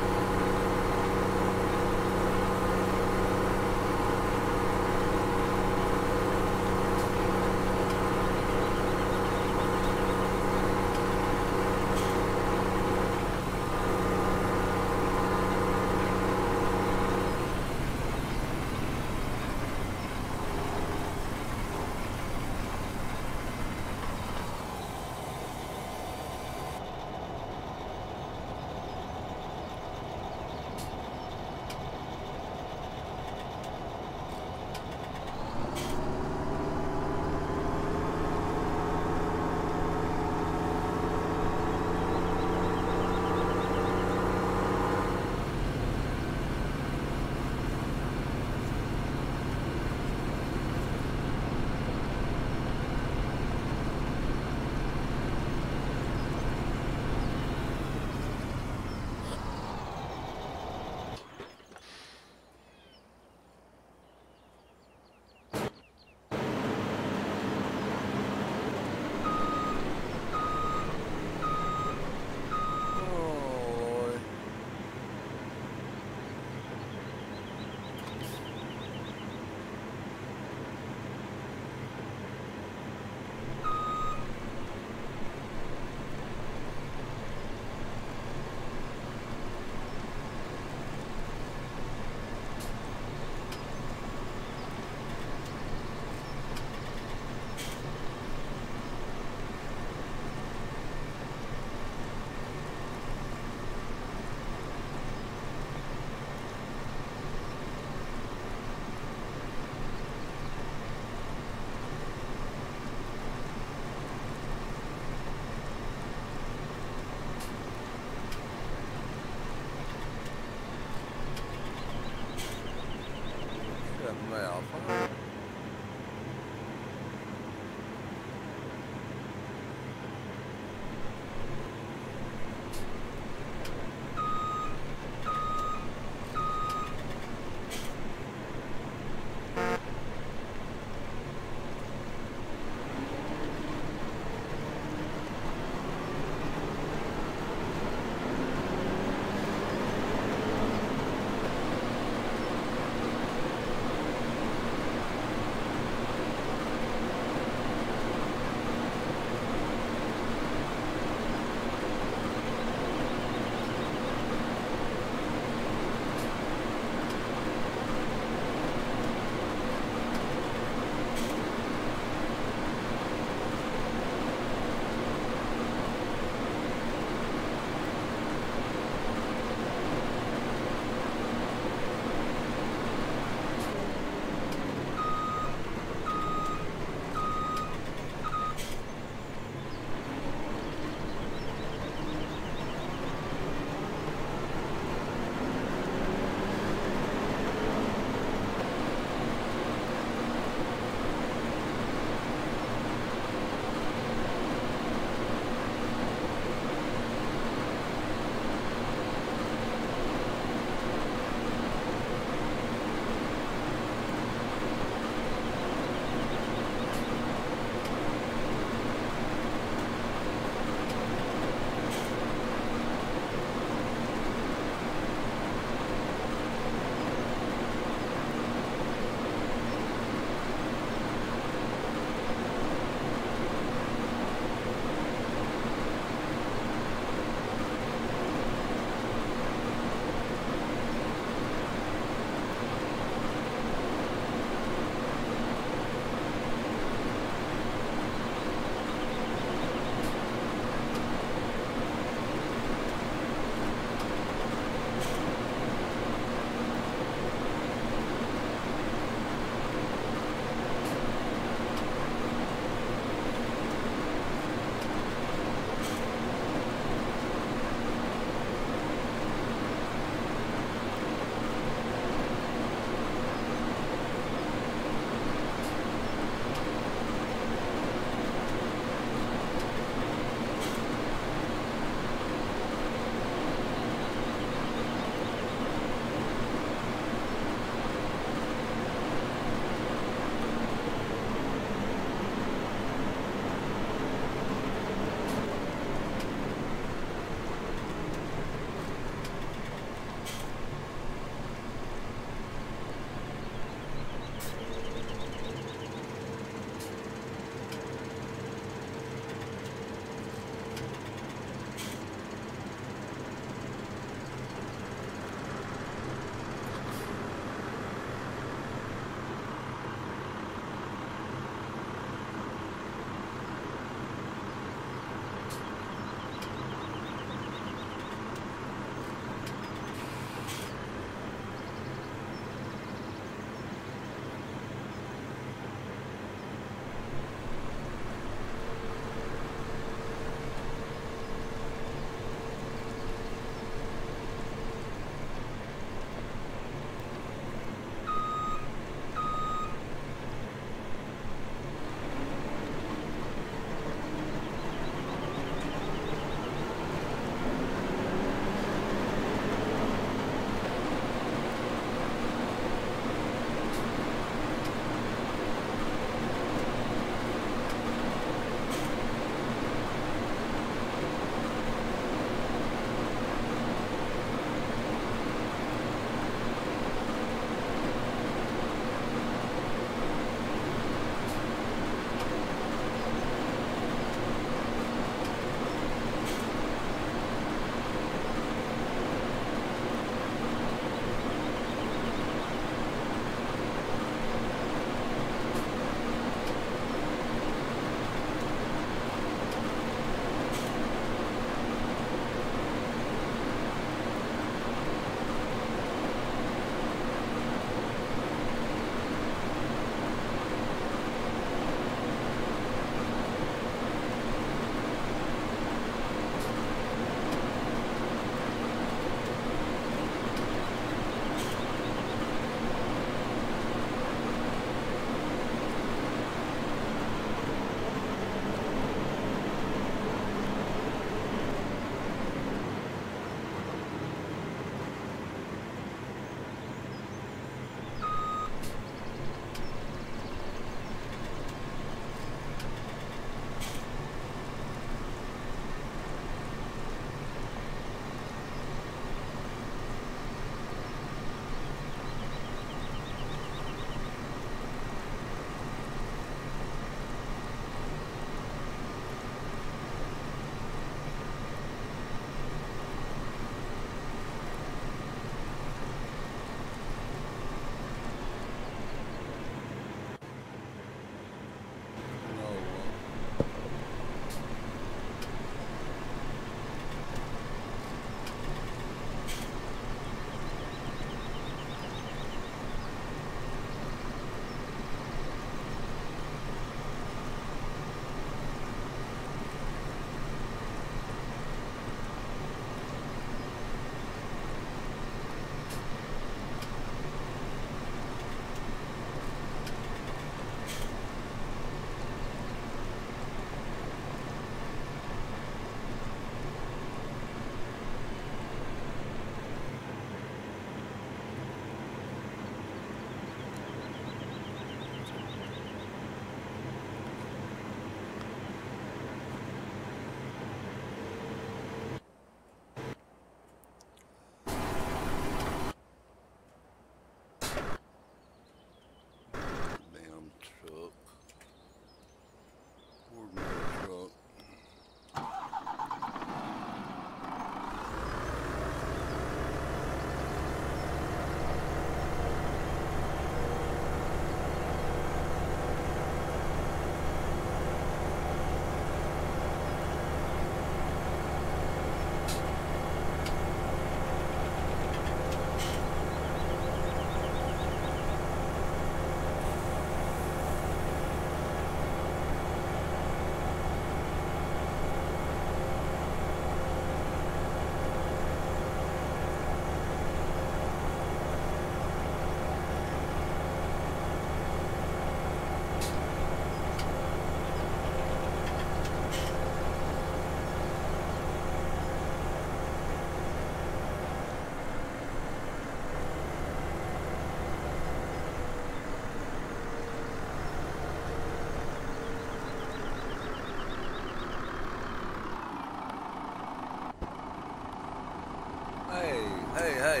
Hey.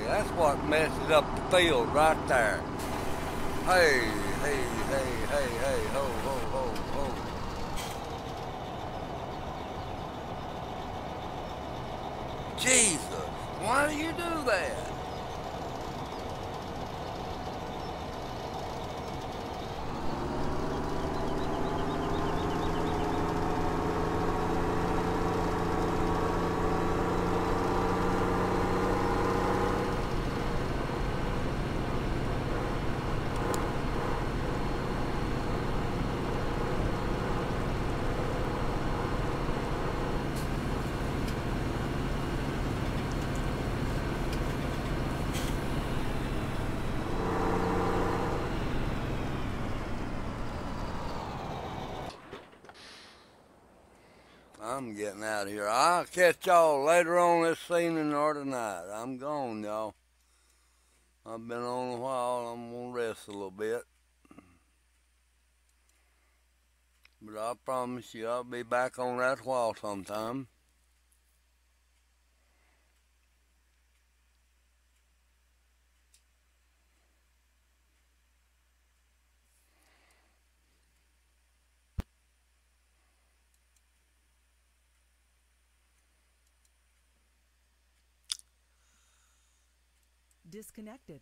That's what messes up the field right there. Hey, ho. Jesus, why do you do that? I'm getting out of here. I'll catch y'all later on this evening or tonight. I'm gone, y'all. I've been on a while. I'm gonna rest a little bit. But I promise you I'll be back on that while sometime. Disconnected.